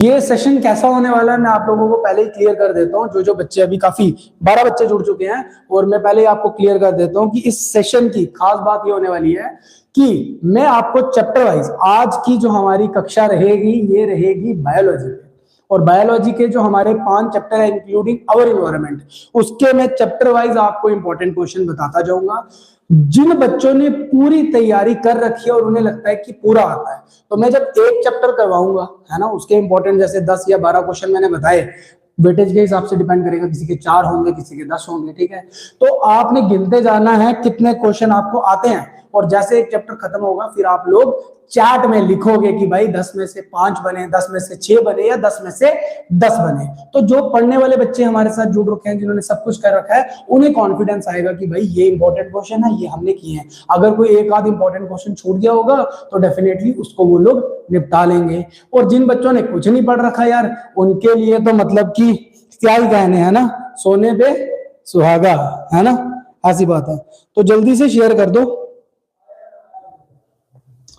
ये सेशन कैसा होने वाला है मैं आप लोगों को पहले ही क्लियर कर देता हूँ। जो बच्चे अभी काफी 12 बच्चे जुड़ चुके हैं और मैं पहले ही आपको क्लियर कर देता हूँ कि इस सेशन की खास बात ये होने वाली है कि मैं आपको चैप्टर वाइज आज की जो हमारी कक्षा रहेगी ये रहेगी बायोलॉजी और बायोलॉजी के जो हमारे 5 चैप्टर है इंक्लूडिंग अवर इन्वायरमेंट, उसके मैं चैप्टर वाइज आपको इंपॉर्टेंट क्वेश्चन बताता जाऊंगा। जिन बच्चों ने पूरी तैयारी कर रखी है और उन्हें लगता है कि पूरा आता है, तो मैं जब एक चैप्टर करवाऊंगा है ना, उसके इंपॉर्टेंट जैसे 10 या 12 क्वेश्चन मैंने बताए, वेटेज के हिसाब से डिपेंड करेगा, किसी के 4 होंगे किसी के 10 होंगे, ठीक है। तो आपने गिनते जाना है कितने क्वेश्चन आपको आते हैं और जैसे एक चैप्टर खत्म होगा फिर आप लोग चैट में लिखोगे कि भाई 10 में से 5 बने, 10 में से 6 बने या 10 में से 10 बने। तो जो पढ़ने वाले बच्चे हमारे साथ जुड़ रखे हैं, जिन्होंने सब कुछ कर रखा है, उन्हें कॉन्फिडेंस आएगा कि भाई ये इंपॉर्टेंट क्वेश्चन है, ये हमने किए हैं। अगर कोई एक आध इंपॉर्टेंट क्वेश्चन छूट गया होगा तो डेफिनेटली उसको वो लोग निपटा लेंगे। और जिन बच्चों ने कुछ नहीं पढ़ रखा यार, उनके लिए तो मतलब कि क्या ही कहने, है ना, सोने पे सुहागा, है ना, ऐसी बात है। तो जल्दी से शेयर कर दो,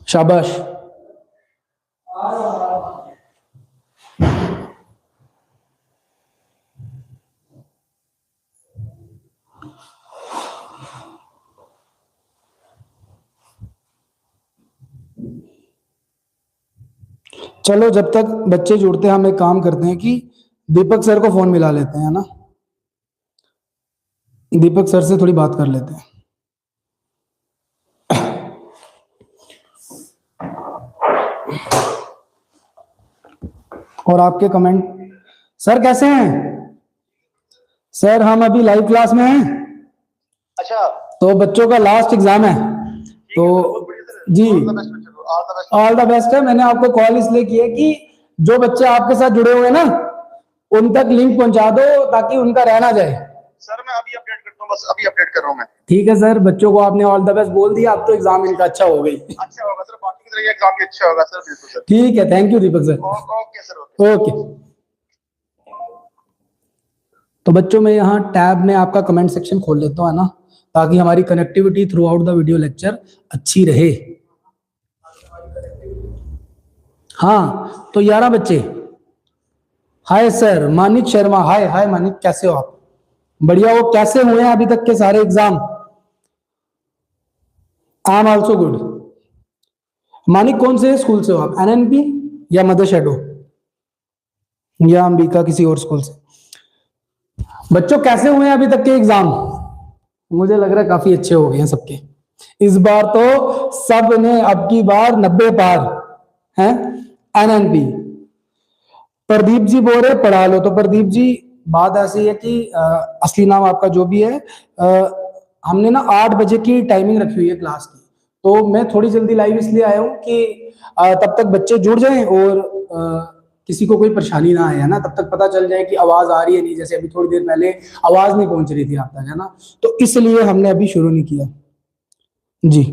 शाबाश। चलो जब तक बच्चे जुड़ते हैं हम एक काम करते हैं कि दीपक सर को फोन मिला लेते हैं, है ना, दीपक सर से थोड़ी बात कर लेते हैं। और आपके कमेंट, सर कैसे हैं? सर हम अभी लाइव क्लास में हैं। अच्छा, तो बच्चों का लास्ट एग्जाम है तो जी ऑल द बेस्ट है। मैंने आपको कॉल इसलिए की है कि जो बच्चे आपके साथ जुड़े हुए हैं ना, उन तक लिंक पहुंचा दो ताकि उनका रहना जाए। सर मैं अभी अपडेट करता हूँ, बस अभी अपडेट कर रहा हूँ मैं। ठीक है सर, बच्चों को आपने ऑल द बेस्ट बोल दिया, अब तो एग्जाम इनका अच्छा हो गई। अच्छा होगा सर, बाकी की तरह एग्जाम भी अच्छा होगा सर। बिल्कुल सर, ठीक है, thank you Deepak sir. Okay sir, okay. तो बच्चों मैं यहाँ टैब में आपका कमेंट सेक्शन खोल लेता हूँ, है ना, ताकि हमारी connectivity through out the video lecture अच्छी रहे। हाँ तो 11 बच्चे। हाय सर, मानिक शर्मा, हाय हाय मानिक, कैसे हो आप? बढ़िया हो? कैसे हुए हैं अभी तक के सारे exam? I am also good. Manik कौन से स्कूल से हो आप? एनएनपी या मदर शेडो या अंबिका किसी और स्कूल से? बच्चों कैसे हुए हैं अभी तक के एग्जाम? मुझे लग रहा है काफी अच्छे हो गए हैं सबके। इस बार तो सब ने अब की बार 90 पार हैं। एनएनपी प्रदीप जी बोल रहे पढ़ा लो। तो प्रदीप जी बात ऐसी है कि असली नाम आपका जो भी है, हमने ना 8 बजे की टाइमिंग रखी हुई है क्लास की, तो मैं थोड़ी जल्दी लाइव इसलिए आया हूँ कि तब तक बच्चे जुड़ जाएं और किसी को कोई परेशानी ना आए, है ना, तब तक पता चल जाए कि आवाज आ रही है नहीं, जैसे अभी थोड़ी देर पहले आवाज नहीं पहुंच रही थी आप तक, है ना, तो इसलिए हमने अभी शुरू नहीं किया जी।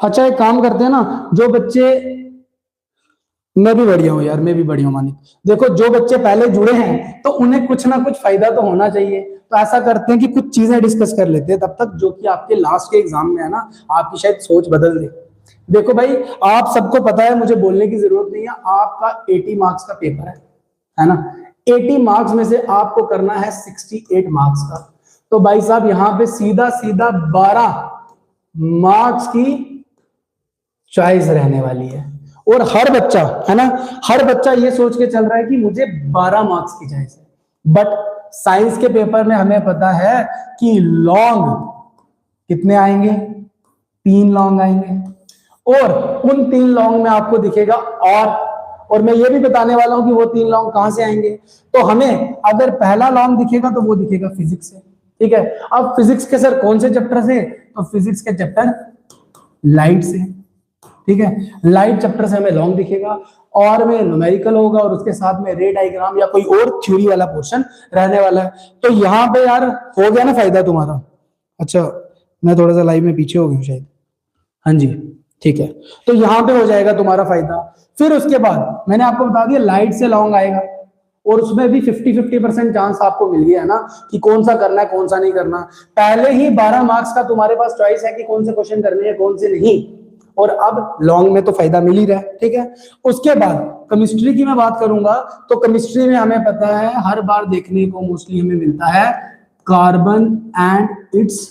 अच्छा एक काम करते हैं ना, जो बच्चे, मैं भी बढ़िया हूँ यार, मैं भी बढ़िया हूँ मानिक। देखो जो बच्चे पहले जुड़े हैं तो उन्हें कुछ ना कुछ फायदा तो होना चाहिए, तो ऐसा करते हैं कि कुछ चीजें डिस्कस कर लेते हैं तब तक, जो कि आपके लास्ट के एग्जाम में है ना आपकी शायद सोच बदल दे। देखो भाई, आप सबको पता है, मुझे बोलने की जरूरत नहीं है, आपका 80 मार्क्स का पेपर है ना, 80 मार्क्स में से आपको करना है 68 मार्क्स का। तो भाई साहब यहाँ पे सीधा सीधा 12 मार्क्स की चॉइस रहने वाली है और हर बच्चा, है ना, हर बच्चा ये सोच के चल रहा है कि मुझे 12 मार्क्स की चॉइस है। बट साइंस के पेपर में हमें पता है कि लॉन्ग कितने आएंगे? 3 लॉन्ग आएंगे और उन 3 लॉन्ग में आपको दिखेगा और मैं ये भी बताने वाला हूं कि वो 3 लॉन्ग कहां से आएंगे। तो हमें अगर पहला लॉन्ग दिखेगा तो वो दिखेगा फिजिक्स से, ठीक है। अब फिजिक्स के सर कौन से चैप्टर से? तो फिजिक्स के चैप्टर लाइट से, ठीक है, लाइट चैप्टर से हमें लॉन्ग दिखेगा और में न्यूमेरिकल होगा और उसके साथ में रे डायग्राम या कोई और थ्योरी वाला पोर्शन रहने वाला है। तो यहाँ पे यार हो गया ना फायदा तुम्हारा। अच्छा मैं थोड़ा सा लाइव में पीछे हो गया शायद, हाँ जी ठीक है, तो यहाँ पे हो जाएगा तुम्हारा फायदा। फिर उसके बाद मैंने आपको बता दिया लाइट से लॉन्ग आएगा और उसमें भी 50-50% चांस आपको मिल गया है ना कि कौन सा करना है कौन सा नहीं करना। पहले ही 12 मार्क्स का तुम्हारे पास चॉइस है कि कौन से क्वेश्चन करने हैं कौन से नहीं। और अब लॉन्ग में तो फायदा मिल ही रहा है, ठीक है। उसके बाद केमिस्ट्री की मैं बात करूंगा तो केमिस्ट्री में हमें पता है हर बार देखने को मोस्टली हमें मिलता है कार्बन एंड इट्स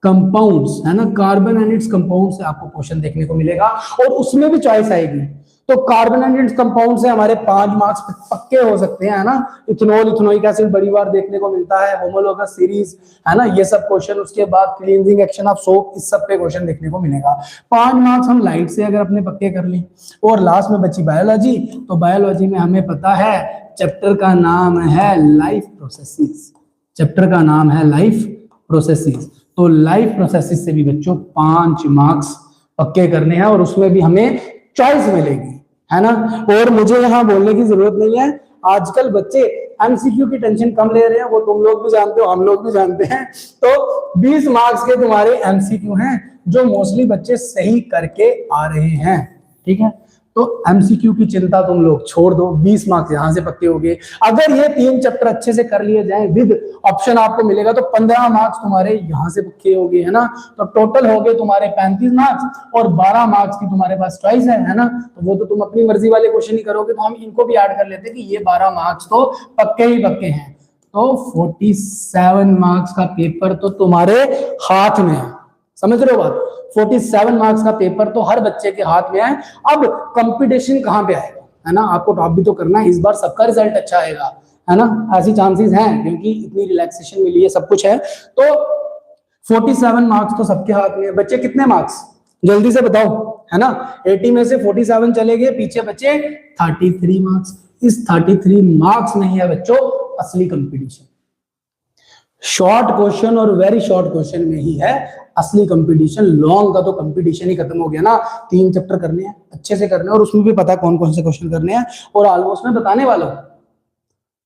कंपाउंड्स, है ना, कार्बन एंड इट्स कंपाउंड से आपको क्वेश्चन देखने को मिलेगा और उसमें भी चॉइस आएगी। तो कार्बन एंड इट्स कंपाउंड से हमारे 5 मार्क्स पक्के हो सकते हैं, है ना। इथेनॉल, इथेनोइक एसिड बड़ी बार देखने को मिलता है, होमोलोगस सीरीज, है ना, ये सब क्वेश्चन। उसके बाद क्लींजिंग एक्शन ऑफ सोप, इस सब पे क्वेश्चन देखने को मिलेगा। 5 मार्क्स हम लाइट से अगर अपने पक्के कर लें। और लास्ट में बची बायोलॉजी, तो बायोलॉजी में हमें पता है चैप्टर का नाम है लाइफ प्रोसेसेस, चैप्टर का नाम है लाइफ प्रोसेसेस। तो लाइफ प्रोसेसेस से भी बच्चों 5 मार्क्स पक्के करने हैं और उसमें भी हमें चॉइस मिलेगी, है ना। और मुझे यहाँ बोलने की जरूरत नहीं है, आजकल बच्चे एमसीक्यू की टेंशन कम ले रहे हैं, वो तुम लोग भी जानते हो, हम लोग भी जानते हैं। तो 20 मार्क्स के तुम्हारे एमसीक्यू हैं जो मोस्टली बच्चे सही करके आ रहे हैं, ठीक है। तो एमसीक्यू की चिंता तुम लोग छोड़ दो, 20 मार्क्स यहां से पक्के हो गए। अगर ये 3 चैप्टर अच्छे से कर लिए जाएं विद ऑप्शन आपको मिलेगा तो 15 मार्क्स तुम्हारे यहां से पक्के हो गए, है ना। तो टोटल हो गए तुम्हारे 35 मार्क्स और 12 मार्क्स की तुम्हारे पास चॉइस है ना। तो वो तो तुम अपनी मर्जी वाले क्वेश्चन ही करोगे, तो हम इनको भी ऐड कर लेते हैं कि ये 12 मार्क्स तो पक्के ही पक्के हैं। तो 47 मार्क्स का पेपर तो तुम्हारे हाथ में है, समझ रहे हो बात। 47 मार्क्स का पेपर तो हर बच्चे के हाथ में है। अब कंपटीशन कहां पे आएगा, है ना, आपको टॉप भी तो करना है। इस बार सबका रिजल्ट अच्छा आएगा, है ना, ऐसी चांसेस हैं क्योंकि इतनी रिलैक्सेशन मिली है, सब कुछ है। तो 47 मार्क्स तो सबके हाथ में है। बच्चे कितने मार्क्स जल्दी से बताओ, है ना। 80 में से 47 चले गए, पीछे बचे 33 मार्क्स। इस 33 मार्क्स में ही है बच्चों असली कंपटीशन। शॉर्ट क्वेश्चन और वेरी शॉर्ट क्वेश्चन में ही है असली कंपटीशन। लॉन्ग का तो कंपटीशन ही खत्म हो गया ना। 3 चैप्टर करने हैं, अच्छे से करने हैं और उसमें भी पता कौन कौन से क्वेश्चन करने हैं और ऑलमोस्ट मैं बताने वाला हूं।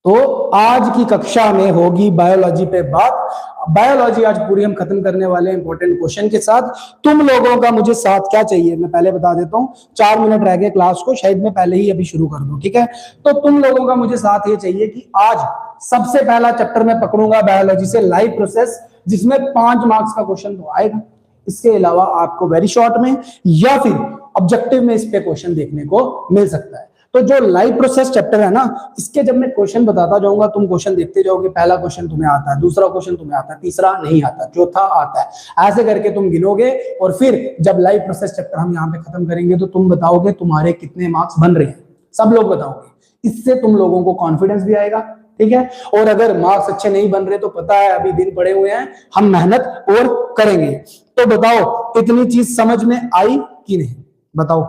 तो आज की कक्षा में होगी बायोलॉजी पे बात। बायोलॉजी आज पूरी हम खत्म करने वाले हैं इंपॉर्टेंट क्वेश्चन के साथ। तुम लोगों का मुझे साथ क्या चाहिए मैं पहले बता देता हूं। 4 मिनट रह गए क्लास को, शायद मैं पहले ही अभी शुरू कर दूं, ठीक है। तो तुम लोगों का मुझे साथ ये चाहिए कि आज सबसे पहला चैप्टर मैं पकड़ूंगा बायोलॉजी से लाइफ प्रोसेस, जिसमें 5 मार्क्स का क्वेश्चन तो आएगा। इसके अलावा आपको वेरी शॉर्ट में या फिर ऑब्जेक्टिव में इस पे क्वेश्चन देखने को मिल सकता है। तो जो लाइफ प्रोसेस चैप्टर है ना, इसके जब मैं क्वेश्चन बताता जाऊंगा तुम क्वेश्चन देखते जाओगे। पहला क्वेश्चन तुम्हें आता है, दूसरा क्वेश्चन तुम्हें आता है, तीसरा नहीं आता, चौथा आता है, ऐसे करके तुम गिनोगे। और फिर जब लाइफ प्रोसेस चैप्टर हम यहाँ पे खत्म करेंगे तो तुम बताओगे तुम्हारे कितने मार्क्स बन रहे हैं, सब लोग बताओगे। इससे तुम लोगों को कॉन्फिडेंस भी आएगा, ठीक है। और अगर मार्क्स अच्छे नहीं बन रहे तो पता है अभी दिन पड़े हुए हैं, हम मेहनत और करेंगे। तो बताओ इतनी चीज समझ में आई कि नहीं, बताओ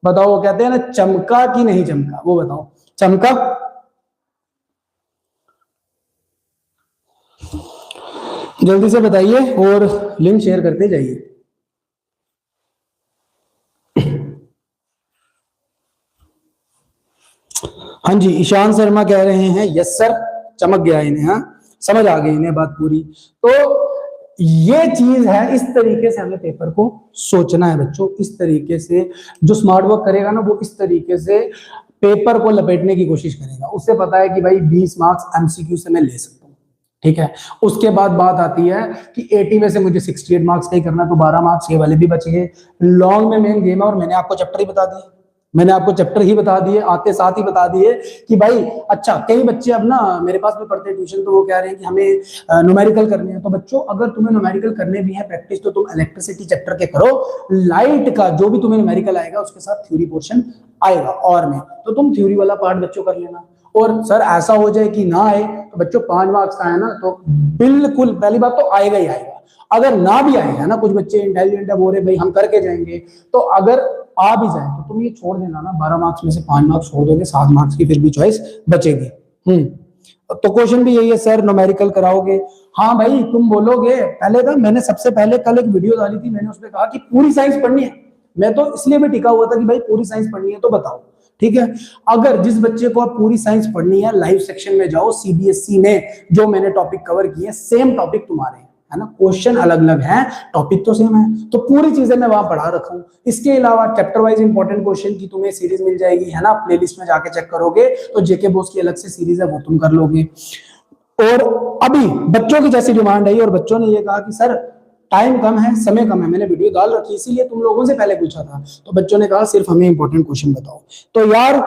बताओ। वो कहते हैं ना चमका कि नहीं चमका, वो बताओ चमका। जल्दी से बताइए और लिंक शेयर करते जाइए। हाँ जी, ईशान शर्मा कह रहे हैं यस सर, चमक गया इन्हें, हाँ समझ आ गई इन्हें बात पूरी। तो ये चीज है, इस तरीके से हमें पेपर को सोचना है बच्चों। इस तरीके से जो स्मार्ट वर्क करेगा ना वो इस तरीके से पेपर को लपेटने की कोशिश करेगा। उससे पता है कि भाई 20 मार्क्स एमसीक्यू से मैं ले सकता हूँ, ठीक है। उसके बाद बात आती है कि 80 में से मुझे 68 मार्क्स का ही करना, तो 12 मार्क्स ये वाले भी बच गए। लॉन्ग में मेन गेम है और मैंने आपको चैप्टर ही बता दिए, मैंने आपको चैप्टर ही बता दिए, आते साथ ही बता दिए कि भाई अच्छा। कई बच्चे अब ना मेरे पास भी पढ़ते हैं ट्यूशन, तो वो कह रहे हैं कि हमें न्यूमेरिकल करने हैं। तो बच्चों अगर तुम्हें न्यूमेरिकल करने भी है प्रैक्टिस तो तुम इलेक्ट्रिसिटी चैप्टर के करो। लाइट का जो भी तुम्हें न्यूमेरिकल आएगा उसके साथ थ्योरी पोर्शन आएगा और में, तो तुम थ्योरी वाला पार्ट बच्चों कर लेना। और सर ऐसा हो जाए कि ना आए तो बच्चों 5 मार्क्स का है ना, तो बिल्कुल पहली बात तो आएगा ही आएगा। अगर ना भी आए, है ना, कुछ बच्चे इंटेलिजेंट है, बोल रहे भाई हम करके जाएंगे, तो अगर आ भी जाए तो तुम ये छोड़ देना ना, 12 मार्क्स में से 5 मार्क्स छोड़ दोगे, 7 मार्क्स की फिर भी चॉइस बचेगी। तो क्वेश्चन भी यही है सर न्यूमेरिकल कराओगे। हाँ भाई तुम बोलोगे, पहले था मैंने सबसे पहले कल एक वीडियो डाली थी, मैंने उसमें कहा कि पूरी साइंस पढ़नी है। मैं तो इसलिए भी टिका हुआ था कि भाई पूरी साइंस पढ़नी है तो बताओ, ठीक है। अगर जिस बच्चे को आप पूरी साइंस पढ़नी है लाइव सेक्शन में जाओ। सीबीएसई ने जो मैंने टॉपिक कवर किए सेम टॉपिक तुम्हारे, है ना, क्वेश्चन अलग अलग हैं, टॉपिक तो सेम है। तो पूरी चीजें मैं वहां पढ़ा रखा हूँ। इसके अलावा चैप्टर वाइज इंपॉर्टेंट क्वेश्चन की तुम्हें सीरीज मिल जाएगी, है ना, प्लेलिस्ट में जाके चेक करोगे तो जेके बॉस की अलग से सीरीज है वो तुम कर लोगे। और अभी बच्चों की जैसी डिमांड आई और बच्चों ने ये कहा कि सर टाइम कम है, समय कम है, मैंने वीडियो डाल रखी इसीलिए तुम लोगों से पहले पूछा था, तो बच्चों ने कहा सिर्फ हमें इंपॉर्टेंट क्वेश्चन बताओ। तो यार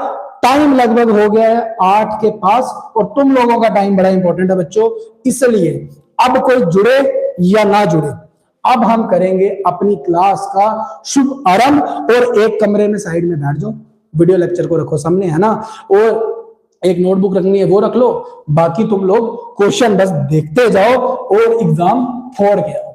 टाइम लगभग हो गया है 8 के पास, और तुम लोगों का टाइम बड़ा इंपॉर्टेंट है बच्चों, इसलिए अब कोई जुड़े या ना जुड़े, अब हम करेंगे अपनी क्लास का शुभ आरंभ। और एक कमरे में साइड में बैठ जाओ, वीडियो लेक्चर को रखो सामने, है ना, और एक नोटबुक रखनी है वो रख लो, बाकी तुम लोग क्वेश्चन बस देखते जाओ और एग्जाम फोड़ के आओ,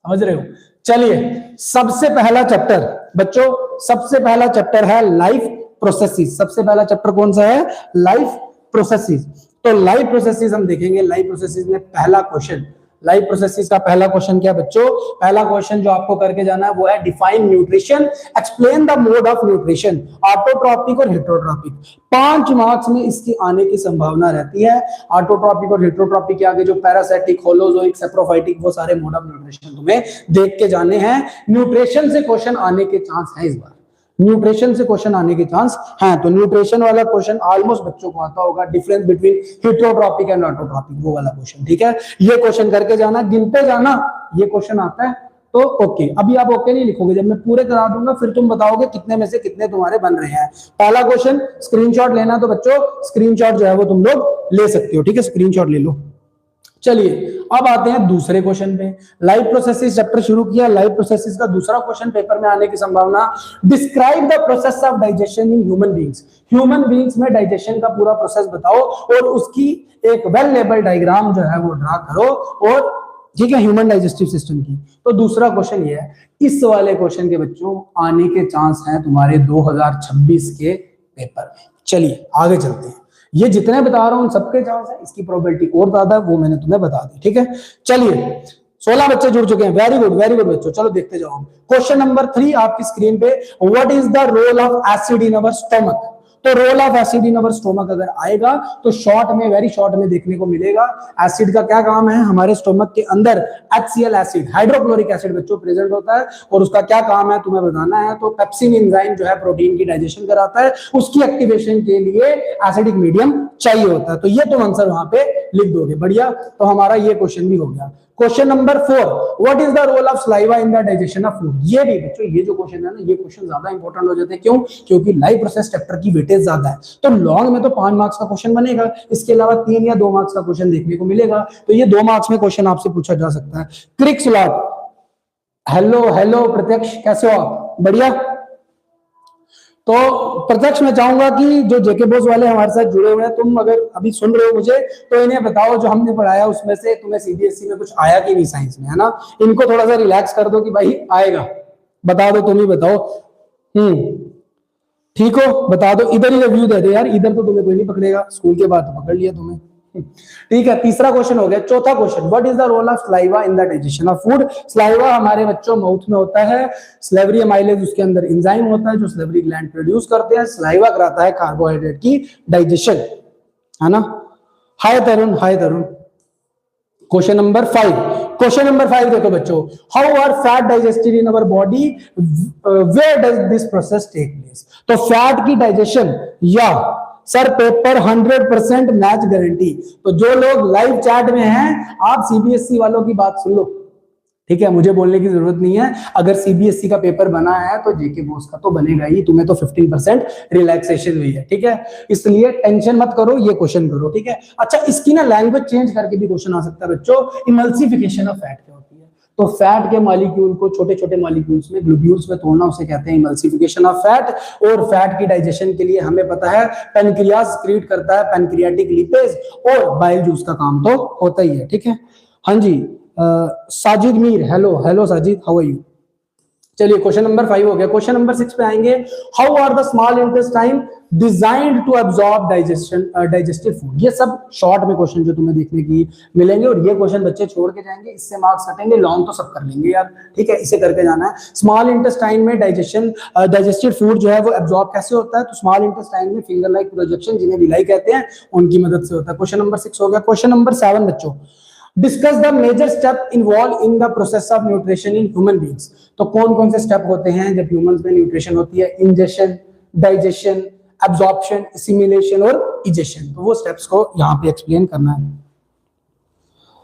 समझ रहे हो। चलिए सबसे पहला चैप्टर बच्चों, सबसे पहला चैप्टर है लाइफ प्रोसेसेस। सबसे पहला चैप्टर कौन सा है? Life processes. तो लाइफ प्रोसेसेस हम देखेंगे। लाइफ प्रोसेसेस में पहला क्वेश्चन, लाइफ प्रोसेसेस का पहला क्वेश्चन क्या बच्चों? पहला क्वेश्चन जो आपको करके जाना है वो है define nutrition, explain the mode of nutrition, autotrophic और हेटरोट्रॉपिक। 5 मार्क्स में इसकी आने की संभावना रहती है। ऑटोट्रॉपिक और हेटरोट्रॉपिक के आगे जो पैरासाइटिक, होलोजोइक, सेप्रोफाइटिक, वो सारे मोड ऑफ न्यूट्रिशन तुम्हें देख के जाने हैं। न्यूट्रिशन से क्वेश्चन आने के चांस है इस बार, न्यूट्रिशन से क्वेश्चन आने के चांस हैं। तो न्यूट्रिशन वाला क्वेश्चन ऑलमोस्ट बच्चों को आता होगा, difference between heterotrophic and autotrophic, वो वाला क्वेश्चन, ठीक है। ये क्वेश्चन करके जाना, गिनते जाना, ये क्वेश्चन आता है तो ओके। अभी आप ओके नहीं लिखोगे, जब मैं पूरे करा दूंगा फिर तुम बताओगे कितने में से कितने तुम्हारे बन रहे हैं। पहला क्वेश्चन स्क्रीनशॉट लेना, तो बच्चों स्क्रीनशॉट जो है वो तुम लोग ले सकते हो, ठीक है, स्क्रीनशॉट ले लो। चलिए अब आते हैं दूसरे क्वेश्चन पे। लाइफ प्रोसेसेस चैप्टर शुरू किया। लाइफ प्रोसेसेस का दूसरा क्वेश्चन पेपर में आने की संभावना, describe the process of digestion in human beings. Human beings में डाइजेशन का पूरा प्रोसेस बताओ और उसकी एक वेल लेबल डायग्राम जो है वो ड्रा करो, और ठीक है, ह्यूमन डाइजेस्टिव सिस्टम की। तो दूसरा क्वेश्चन ये है, इस वाले क्वेश्चन के बच्चों आने के चांस हैं तुम्हारे 2026 के पेपर में। चलिए आगे चलते हैं। ये जितने बता रहा हूं सबके चांस है, इसकी प्रोबेबिलिटी और ज्यादा है, वो मैंने तुम्हें बता दी, ठीक है। चलिए 16 बच्चे जुड़ चुके हैं, वेरी गुड बच्चों। चलो देखते जाओ क्वेश्चन नंबर 3 आपकी स्क्रीन पे। What is the role of acid in our stomach? तो role of acid in our stomach अगर आएगा तो शॉर्ट में, वेरी शॉर्ट में देखने को मिलेगा। एसिड का क्या काम है? हमारे स्टोमक के अंदर HCl एसिड, हाइड्रोक्लोरिक एसिड बच्चों प्रेजेंट होता है, और उसका क्या काम है तुम्हें बताना है। तो पेप्सिन एंजाइम जो है प्रोटीन की डाइजेशन कराता है, उसकी एक्टिवेशन के लिए एसिडिक मीडियम चाहिए होता है। तो ये तुम आंसर वहां पे लिख दोगे, बढ़िया। तो हमारा ये क्वेश्चन भी हो गया। Question number 4, what is the role of saliva in the digestion of food? ये भी बच्चों, ये जो क्वेश्चन है ना, ये क्वेश्चन ज्यादा इंपॉर्टेंट हो जाते हैं। क्यों? क्योंकि लाइफ प्रोसेस चैप्टर की वेटेज ज्यादा है। तो लॉन्ग में तो 5 मार्क्स का क्वेश्चन बनेगा, इसके अलावा 3 या 2 मार्क्स का क्वेश्चन देखने को मिलेगा। तो ये 2 मार्क्स में क्वेश्चन आपसे पूछा जा सकता है। क्रिक स्लॉट, हेलो प्रत्यक्ष, कैसे हो आप? बढ़िया। तो प्रत्यक्ष मैं चाहूंगा कि जो जेके बॉस वाले हमारे साथ जुड़े हुए हैं, तुम अगर अभी सुन रहे हो मुझे, तो इन्हें बताओ जो हमने पढ़ाया उसमें से तुम्हें सीबीएसई में कुछ आया कि नहीं साइंस में, है ना। इनको थोड़ा सा रिलैक्स कर दो कि भाई आएगा, बता दो, तुम ही बताओ। ठीक हो, बता दो। इधर ही रिव्यू दे दे यार, इधर तो तुम्हें कोई नहीं पकड़ेगा, स्कूल के बाद पकड़ लिया तुम्हें, ठीक है। तीसरा क्वेश्चन हो गया। चौथा question, what is the role of saliva in the digestion of food? Saliva हमारे बच्चों माउथ में होता है, सलेवरी अमाइलेज उसके अंदर एंजाइम होता है जो सलेवरी ग्लैंड प्रोड्यूस करते हैं। सलाइवा कराता है कार्बोहाइड्रेट की डाइजेशन, है ना। Hi Tarun, hi Tarun. Question number 5, question number 5 देखो बच्चों, how are fat digested in our body, where does this process take place? तो फैट की डाइजेशन, या सर पेपर 100% मैच गारंटी। तो जो लोग लाइव चैट में हैं, आप सीबीएसई वालों की बात सुन लो, ठीक है, मुझे बोलने की जरूरत नहीं है। अगर सीबीएसई का पेपर बना है तो जेके बॉस का तो बनेगा ही, तुम्हें तो 15% रिलैक्सेशन हुई है, ठीक है। इसलिए टेंशन मत करो, ये क्वेश्चन करो, ठीक है। अच्छा, इसकी ना लैंग्वेज चेंज करके भी क्वेश्चन आ सकता है बच्चों। इमल्सिफिकेशन ऑफ फैट क्या होती है? तो फैट के मॉलिक्यूल को छोटे छोटे मॉलिक्यूल्स में, ग्लोब्यूल्स में तोड़ना, उसे कहते हैं इमल्सिफिकेशन ऑफ फैट। और फैट की डाइजेशन के लिए हमें पता है पैनक्रियाज सीक्रेट करता है पैनक्रियाटिक लिपेज, और बाइल जूस का काम तो होता ही है, ठीक है। हाँ जी, Sajid Mir, hello Sajid, how are you? चलिए क्वेश्चन नंबर 5 हो गया। क्वेश्चन नंबर 6 पे आएंगे। How are the small intestine designed to absorb digested food? ये सब शॉर्ट में क्वेश्चन जो तुम्हें देखने की मिलेंगे, और ये क्वेश्चन बच्चे छोड़ के जाएंगे, इससे मार्क्स हटेंगे। लॉन्ग तो सब कर लेंगे यार, ठीक है, इसे करके जाना है। स्मॉल इंटेस्टाइन में डाइजेस्टेड फूड जो है वो अब्सॉर्ब कैसे होता है? तो स्मॉल इंटेस्टाइन में फिंगर लाइक प्रोजेक्शन, जिन्हें विलाई कहते हैं, उनकी मदद से होता है। क्वेश्चन नंबर 6 हो गया। क्वेश्चन नंबर 7 बच्चों, discuss the major step involve in the process of nutrition in human beings. तो कौन कौन से स्टेप होते हैं जब ह्यूमंस में न्यूट्रिशन होती है? इंजेशन, डाइजेशन, एब्जॉर्प्शन, एसिमिलेशन और इजेशन। तो वो स्टेप्स को यहाँ पे एक्सप्लेन करना है।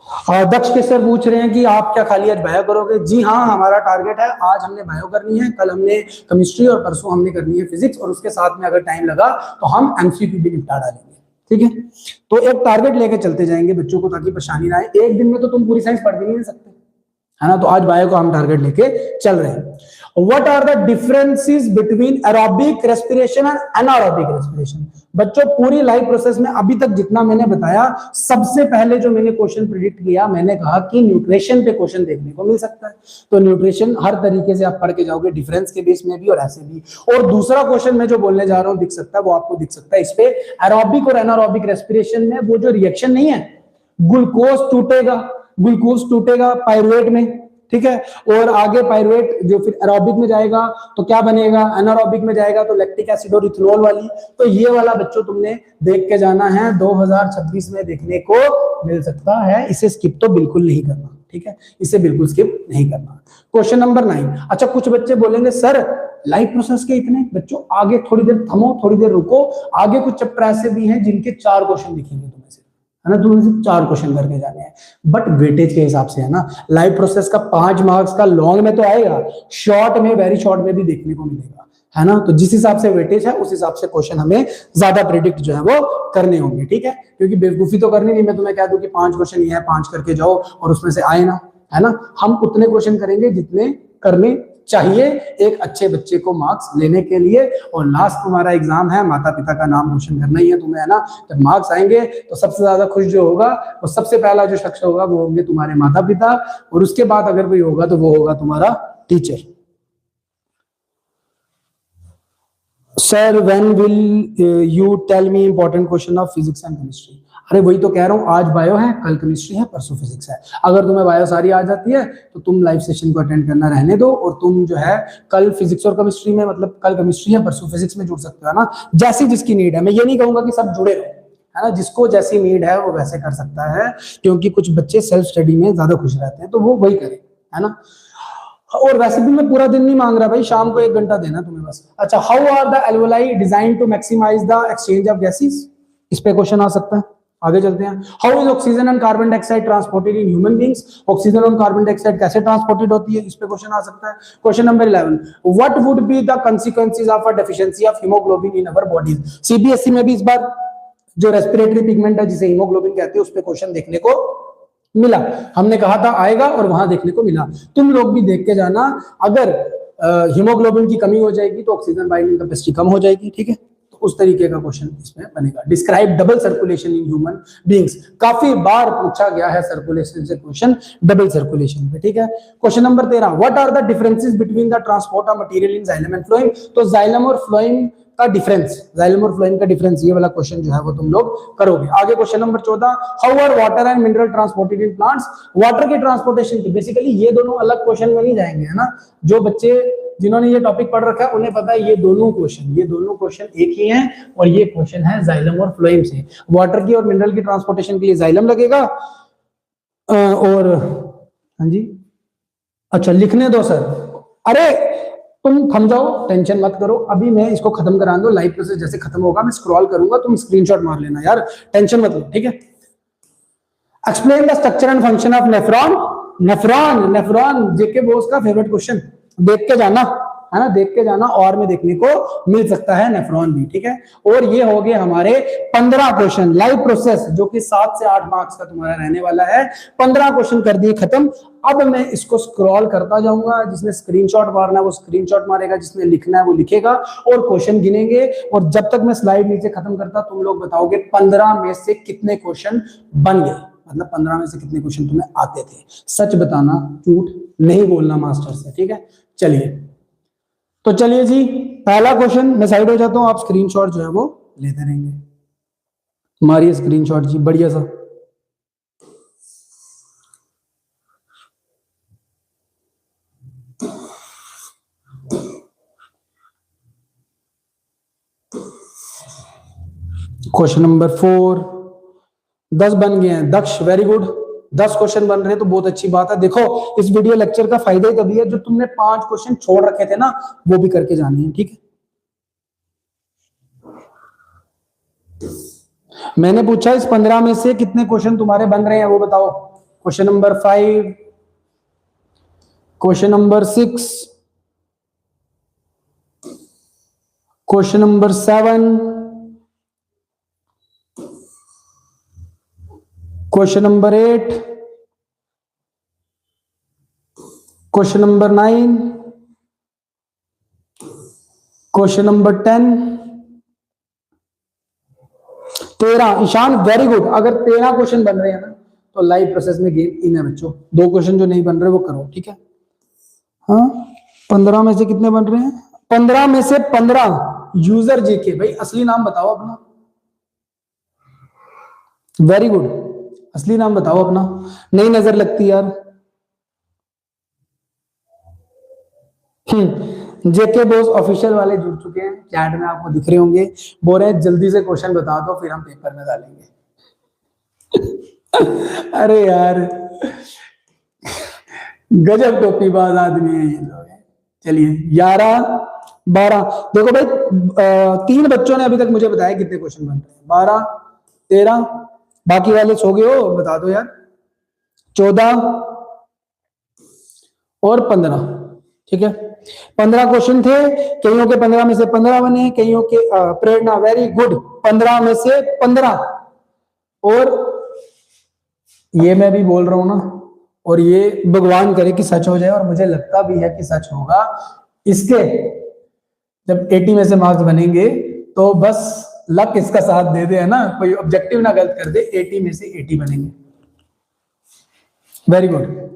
दक्ष के सर पूछ रहे हैं कि आप क्या खाली आज बायो करोगे? जी हाँ, हमारा टारगेट है, आज हमने बायो करनी है, कल हमने केमिस्ट्री और परसों हमने करनी है फिजिक्स, और उसके साथ में अगर टाइम लगा तो हम एमसीक्यू भी निपटा डालेंगे। ठीक है, तो एक टारगेट लेके चलते जाएंगे बच्चों को, ताकि परेशानी ना आए। एक दिन में तो तुम पूरी साइंस पढ़ भी नहीं सकते, है ना। तो आज बायो को हम टारगेट लेके चल रहे हैं। What are the differences between aerobic respiration and anaerobic respiration? बच्चों, पूरी लाइफ प्रोसेस में अभी तक जितना मैंने बताया, सबसे पहले जो मैंने क्वेश्चन प्रिडिक्ट किया, मैंने कहा कि न्यूट्रिशन पे क्वेश्चन देखने को मिल सकता है। तो न्यूट्रिशन हर तरीके से आप पढ़ के जाओगे, डिफरेंस के बेस में भी और ऐसे भी। और दूसरा क्वेश्चन मैं जो बोलने जा रहा हूं दिख सकता है, वो आपको दिख सकता है इस पे। एरोबिक और एनारोबिक रेस्पिरेशन में वो जो रिएक्शन नहीं है, ग्लूकोज टूटेगा पायरुवेट में, ठीक है, और आगे पायरुवेट जो फिर एरोबिक में जाएगा तो क्या बनेगा, एनारोबिक में जाएगा तो लैक्टिक एसिड और इथेनॉल वाली। तो ये वाला बच्चों तुमने देख के जाना है, 2026 में देखने को मिल सकता है। इसे स्किप तो बिल्कुल नहीं करना, ठीक है, इसे बिल्कुल स्किप नहीं करना। Question number 9। अच्छा, कुछ बच्चे बोलेंगे सर लाइफ प्रोसेस के इतने, बच्चों आगे थोड़ी देर थमो, थोड़ी देर रुको, आगे कुछ चैप्टर ऐसे भी हैं जिनके 4 क्वेश्चन दिखेंगे तुम्हें से, है ना। तुम्हें सिर्फ 4 क्वेश्चन करके जाने हैं, बट वेटेज के हिसाब से, है ना। लाइव प्रोसेस का 5 मार्क्स का लॉन्ग में तो आएगा, शॉर्ट में, वेरी शॉर्ट में भी देखने को मिलेगा, है ना। तो जिस हिसाब से वेटेज है उस हिसाब से क्वेश्चन हमें ज्यादा प्रेडिक्ट जो है वो करने होंगे, ठीक है। क्योंकि बेवकूफी तो करनी नहीं, मैं तुम्हें कह दूं कि 5 क्वेश्चन ये है, 5 करके जाओ और उसमें से आए ना, है ना। हम उतने क्वेश्चन करेंगे जितने करने चाहिए एक अच्छे बच्चे को मार्क्स लेने के लिए। और लास्ट तुम्हारा एग्जाम है, माता पिता का नाम रोशन करना ही है तुम्हें, है ना। जब मार्क्स आएंगे तो सबसे ज्यादा खुश जो होगा, वो सबसे पहला जो शख्स होगा वो होंगे तुम्हारे माता पिता, और उसके बाद अगर कोई होगा तो वो होगा तुम्हारा teacher. Sir when will you tell me important question of physics and chemistry? अरे वही तो कह रहा हूँ, आज बायो है, कल केमिस्ट्री है, परसों फिजिक्स है। अगर तुम्हें बायो सारी आ जाती है तो तुम लाइव सेशन को अटेंड करना रहने दो, और तुम जो है कल फिजिक्स और केमिस्ट्री में, मतलब कल केमिस्ट्री है परसों फिजिक्स में जुड़ सकते हो, ना। जैसी जिसकी नीड है, मैं ये नहीं कहूंगा कि सब जुड़े रहो, है ना। जिसको जैसी नीड है वो वैसे कर सकता है, क्योंकि कुछ बच्चे सेल्फ स्टडी में ज्यादा खुश रहते हैं, तो वो वही करें, है ना। और वैसे भी मैं पूरा दिन नहीं मांग रहा भाई, शाम को 1 घंटा देना तुम्हें बस। अच्छा, how are the alveoli design to maximise the exchange of gases? इस पे क्वेश्चन आ सकता है, आगे चलते हैं। How is oxygen and carbon dioxide transported in human beings? Oxygen और कार्बन डाइऑक्साइड कैसे ट्रांसपोर्टेड होती है, इस पे क्वेश्चन आ सकता है। Question number 11, what would be the consequences of a deficiency of haemoglobin in our bodies? CBSE में भी इस बार जो रेस्पिरेटरी पिगमेंट है जिसे हीमोग्लोबिन कहते हैं, उस पे क्वेश्चन देखने को मिला। हमने कहा था आएगा और वहां देखने को मिला। तुम लोग भी देख के जाना, अगर हीमोग्लोबिन की कमी हो जाएगी तो ऑक्सीजन बाइंडिंग कैपेसिटी कम हो जाएगी, ठीक है। तो उस तरीके का क्वेश्चन इसमें बनेगा। डिस्क्राइब डबल सर्कुलेशन इन ह्यूमन बीइंग्स, काफी बार पूछा गया है सर्कुलेशन से क्वेश्चन, डबल सर्कुलेशन पे, ठीक है। Question number 13, what are the differences between the transport of material in xylem and phloem? तो जाइलम और फ्लोएम का डिफरेंस, जाइलम और फ्लोएम का डिफरेंस, ये वाला क्वेश्चन जो है वो तुम लोग करोगे। आगे question number 14, how are water and mineral transported in plants? Water के ट्रांसपोर्टेशन की, बेसिकली ये दोनों अलग क्वेश्चन में नहीं जाएंगे, है ना। जो बच्चे जिन्होंने ये टॉपिक पढ़ रखा है उन्हें पता है ये दोनों क्वेश्चन एक ही हैं, और ये क्वेश्चन है जाइलम और फ्लोएम से। वाटर की और मिनरल की ट्रांसपोर्टेशन के लिए जाइलम लगेगा, और हाँ जी, अच्छा लिखने दो सर। अरे तुम थम जाओ, टेंशन मत करो, अभी मैं इसको खत्म करा दो। लाइव प्रोसेस जैसे खत्म होगा मैं स्क्रॉल करूंगा, तुम स्क्रीनशॉट मार लेना यार, टेंशन मत लो, ठीक है। Explain the structure and function of nephron. Nephron JK Bose का फेवरेट क्वेश्चन, देख के जाना, है ना, देख के जाना, और में देखने को मिल सकता है नेफ्रॉन भी, ठीक है। और ये हो गए हमारे 15 क्वेश्चन लाइव प्रोसेस, जो कि 7 से 8 मार्क्स का तुम्हारा रहने वाला है। 15 क्वेश्चन कर दिए खत्म। अब मैं इसको स्क्रॉल करता जाऊंगा, जिसने स्क्रीनशॉट मारना है वो स्क्रीनशॉट मारेगा, जिसने लिखना है वो लिखेगा, और क्वेश्चन गिनेंगे। और जब तक मैं स्लाइड नीचे खत्म करता, तुम लोग बताओगे 15 में से कितने क्वेश्चन बन गए, मतलब 15 में से कितने क्वेश्चन तुम्हें आते थे। सच बताना, झूठ नहीं बोलना मास्टर से, ठीक है। चलिए, तो चलिए जी, पहला क्वेश्चन, मैं साइड हो जाता हूं, आप स्क्रीनशॉट जो है वो लेते रहेंगे। मारिए स्क्रीनशॉट जी, बढ़िया सा। क्वेश्चन नंबर 4, 10 बन गए हैं दक्ष, वेरी गुड। 10 क्वेश्चन बन रहे हैं तो बहुत अच्छी बात है। देखो, इस वीडियो लेक्चर का फायदा ही तभी है जो तुमने 5 क्वेश्चन छोड़ रखे थे ना, वो भी करके जाने हैं, ठीक है। मैंने पूछा इस 15 में से कितने क्वेश्चन तुम्हारे बन रहे हैं, वो बताओ। Question number 5, question number 6, question number 7, question number 8, question number 9, question number 10, 13। Ishan very good. अगर 13 क्वेश्चन बन रहे हैं ना तो लाइव प्रोसेस में गेम इन है बच्चों। 2 क्वेश्चन जो नहीं बन रहे वो करो, ठीक है। हाँ, 15 में से कितने बन रहे हैं? 15 में से 15 यूजर जीके। भाई असली नाम बताओ अपना। वेरी गुड, असली नाम बताओ अपना, नहीं नजर लगती यार। जेके बॉस ऑफिशियल वाले जुड़ चुके हैं, चैट में आपको दिख रहे होंगे, बोल रहे हैं जल्दी से क्वेश्चन बता दो फिर हम पेपर में डालेंगे। अरे यार गजब टोपीबाज आदमी है ये लोग। चलिए 11, 12। देखो भाई 3 बच्चों ने अभी तक मुझे बताया कितने क्वेश्चन बन रहे हैं। 12, 13, बाकी वाले सो गए हो, बता दो यार। 14 और 15, ठीक है। 15 क्वेश्चन थे, कईयों के 15 में से 15 बने, कईयों के प्रेरणा वेरी गुड 15 में से 15। और ये मैं भी बोल रहा हूं ना, और ये भगवान करे कि सच हो जाए, और मुझे लगता भी है कि सच होगा। इसके जब 80 में से मार्क्स बनेंगे तो बस लक इसका साथ दे दे, है ना, कोई ऑब्जेक्टिव ना गलत कर दे, 80 में से 80 बनेंगे। Very good.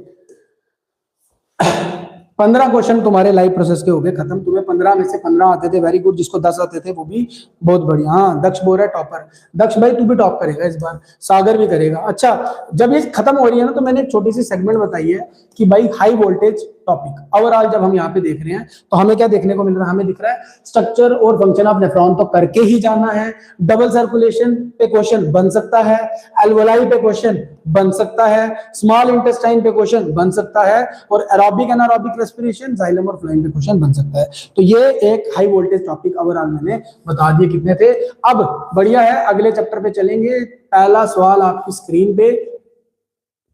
15 क्वेश्चन तुम्हारे लाइव प्रोसेस के हो गए खत्म। तुम्हें 15 में से 15 आते थे, वेरी गुड। जिसको 10 आते थे वो भी बहुत बढ़िया। हाँ, दक्ष बोल रहा है टॉपर। दक्ष भाई तू भी टॉप करेगा इस बार, सागर भी करेगा। अच्छा, जब ये खत्म हो रही है ना तो मैंने एक छोटी सी सेगमेंट बताई है कि भाई हाई वोल्टेज टॉपिक ओवरऑल जब हम यहाँ पे देख रहे हैं तो हमें क्या देखने को मिल रहा है? हमें दिख रहा है स्ट्रक्चर और फंक्शन ऑफ नेफ्रॉन तो करके ही जाना है, डबल सर्कुलेशन पे क्वेश्चन बन सकता है, एल्वोलाई पे क्वेश्चन बन सकता है, स्मॉल इंटेस्टाइन पे क्वेश्चन बन सकता है, और एरोबिक एनारोबिक रेस्पिरेशन, जाइलम और फ्लोएम पे क्वेश्चन बन सकता है। तो ये एक हाई वोल्टेज टॉपिक ओवरऑल मैंने बता दिए कितने थे। अब बढ़िया है, अगले चैप्टर पे चलेंगे। पहला सवाल आपकी स्क्रीन पे,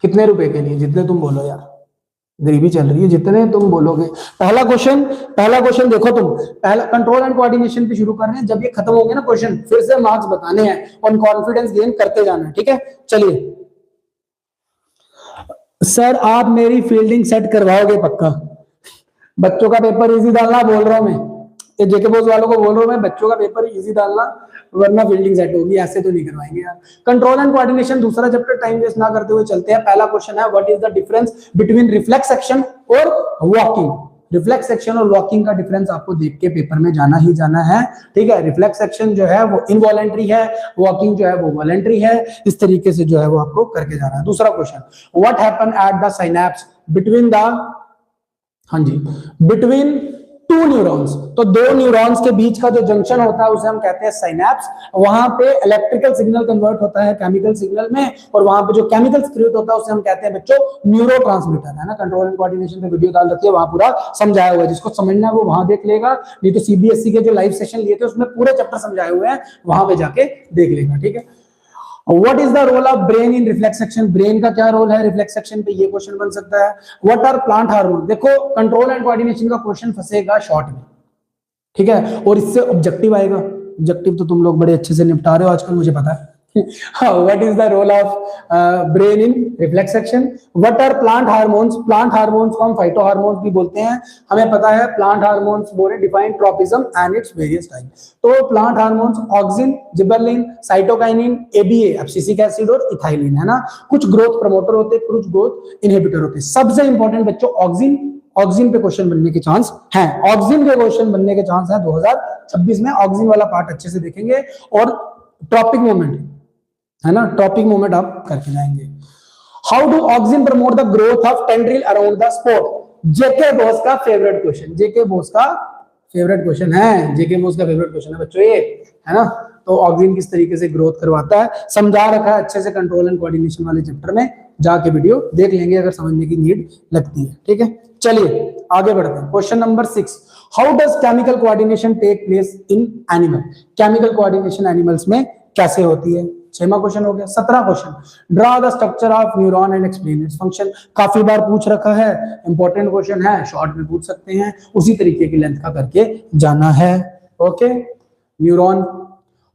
कितने रुपए के लिए? जितने तुम बोलो यार, गरीबी चल रही है, जितने तुम बोलोगे। पहला क्वेश्चन देखो तुम, पहला कंट्रोल एंड कोऑर्डिनेशन पे शुरू कर रहे हैं। जब ये खत्म होंगे ना क्वेश्चन, फिर से मार्क्स बताने हैं और कॉन्फिडेंस गेन करते जाना है, ठीक है। चलिए, सर आप मेरी फील्डिंग सेट करवाओगे पक्का? बच्चों का पेपर इजी डालना बोल रहा हूं मैं, ये जेके बॉस वालों को बोल रहा हूं मैं, बच्चों का पेपर इजी डालना वरना फील्डिंग सेट होगी। ऐसे तो नहीं करवाएंगे यार। कंट्रोल एंड कोऑर्डिनेशन दूसरा चैप्टर, टाइम वेस्ट ना करते हुए चलते हैं। पहला क्वेश्चन है, what is the difference between reflex action और वॉकिंग? रिफ्लेक्स एक्शन और वॉकिंग का डिफरेंस आपको देख के पेपर में जाना ही जाना है, ठीक है। रिफ्लेक्स एक्शन जो है वो इनवॉलेंट्री है, वॉकिंग जो है वो वॉलेंट्री है। इस तरीके से जो है वो आपको करके जाना है। दूसरा question, what happen at the synapse between the, हाँ जी, बिटवीन 2 न्यूरॉन्स? तो 2 न्यूरॉन्स के बीच का जो जंक्शन होता है उसे हम कहते हैं साइनैप्स। वहां पे इलेक्ट्रिकल सिग्नल कन्वर्ट होता है केमिकल सिग्नल में, और वहां पे जो केमिकल क्रिएट होता है उसे हम कहते हैं बच्चों न्यूरोट्रांसमीटर, है ना। कंट्रोल एंड कोऑर्डिनेशन पे वीडियो डाल रखी है, वहां पूरा समझाया हुआ है। जिसको समझना है वो वहां देख लेगा, नहीं तो सीबीएसई के जो लाइव सेशन लिए थे उसमें पूरे चैप्टर समझाए हुए हैं, वहां पे जाके देख लेगा, ठीक है। What is the role of brain in reflex action? Brain का क्या रोल है रिफ्लेक्स एक्शन पे? ये क्वेश्चन बन सकता है। What are plant hormones? देखो कंट्रोल एंड कोऑर्डिनेशन का क्वेश्चन फंसेगा शॉर्ट में, ठीक है, और इससे ऑब्जेक्टिव आएगा। ऑब्जेक्टिव तो तुम लोग बड़े अच्छे से निपटा रहे हो आजकल, मुझे पता है। What is the role of brain in reflex action? What are plant hormones? Plant hormones को हम फाइटो हार्मोन्स भी बोलते हैं। हमें पता है प्लांट हार्मोन्स बोले defined tropism and its various type. तो plant hormones auxin, gibberellin, cytokinin, ABA, abscisic acid और इथाइलिन, है ना। कुछ ग्रोथ प्रमोटर होते हैं, कुछ ग्रोथ इनहिबिटर होते हैं। सबसे इंपॉर्टेंट बच्चों ऑक्सिन पे क्वेश्चन बनने के चांस है। ऑक्सिन पे क्वेश्चन बनने के चांस है 2026 में। ऑक्सिन वाला पार्ट अच्छे से देखेंगे। और ट्रॉपिक मूवमेंट, है ना, टॉपिक मूवमेंट आप करके जाएंगे। How do auxin promote the growth of tendril around the spore? JK boss का फेवरेट क्वेश्चन, जेके बॉस का फेवरेट क्वेश्चन है, जेके बॉस का फेवरेट क्वेश्चन है बच्चों ये, है ना। तो ऑक्सिन किस तरीके से ग्रोथ करवाता है समझा रखा है अच्छे से कंट्रोल एंड कोऑर्डिनेशन वाले चैप्टर में, जाके वीडियो देख लेंगे अगर समझने की नीड लगती है, ठीक है। चलिए आगे बढ़ते हैं। Question number 6, how does chemical coordination take place in animal? Chemical coordination animals में कैसे होती है? 6वां क्वेश्चन हो गया। 17 question, draw the structure of neuron and explain its function. काफी बार पूछ रखा है, इंपॉर्टेंट क्वेश्चन है, शॉर्ट में पूछ सकते हैं, उसी तरीके की लेंथ का करके जाना है। Okay, neuron,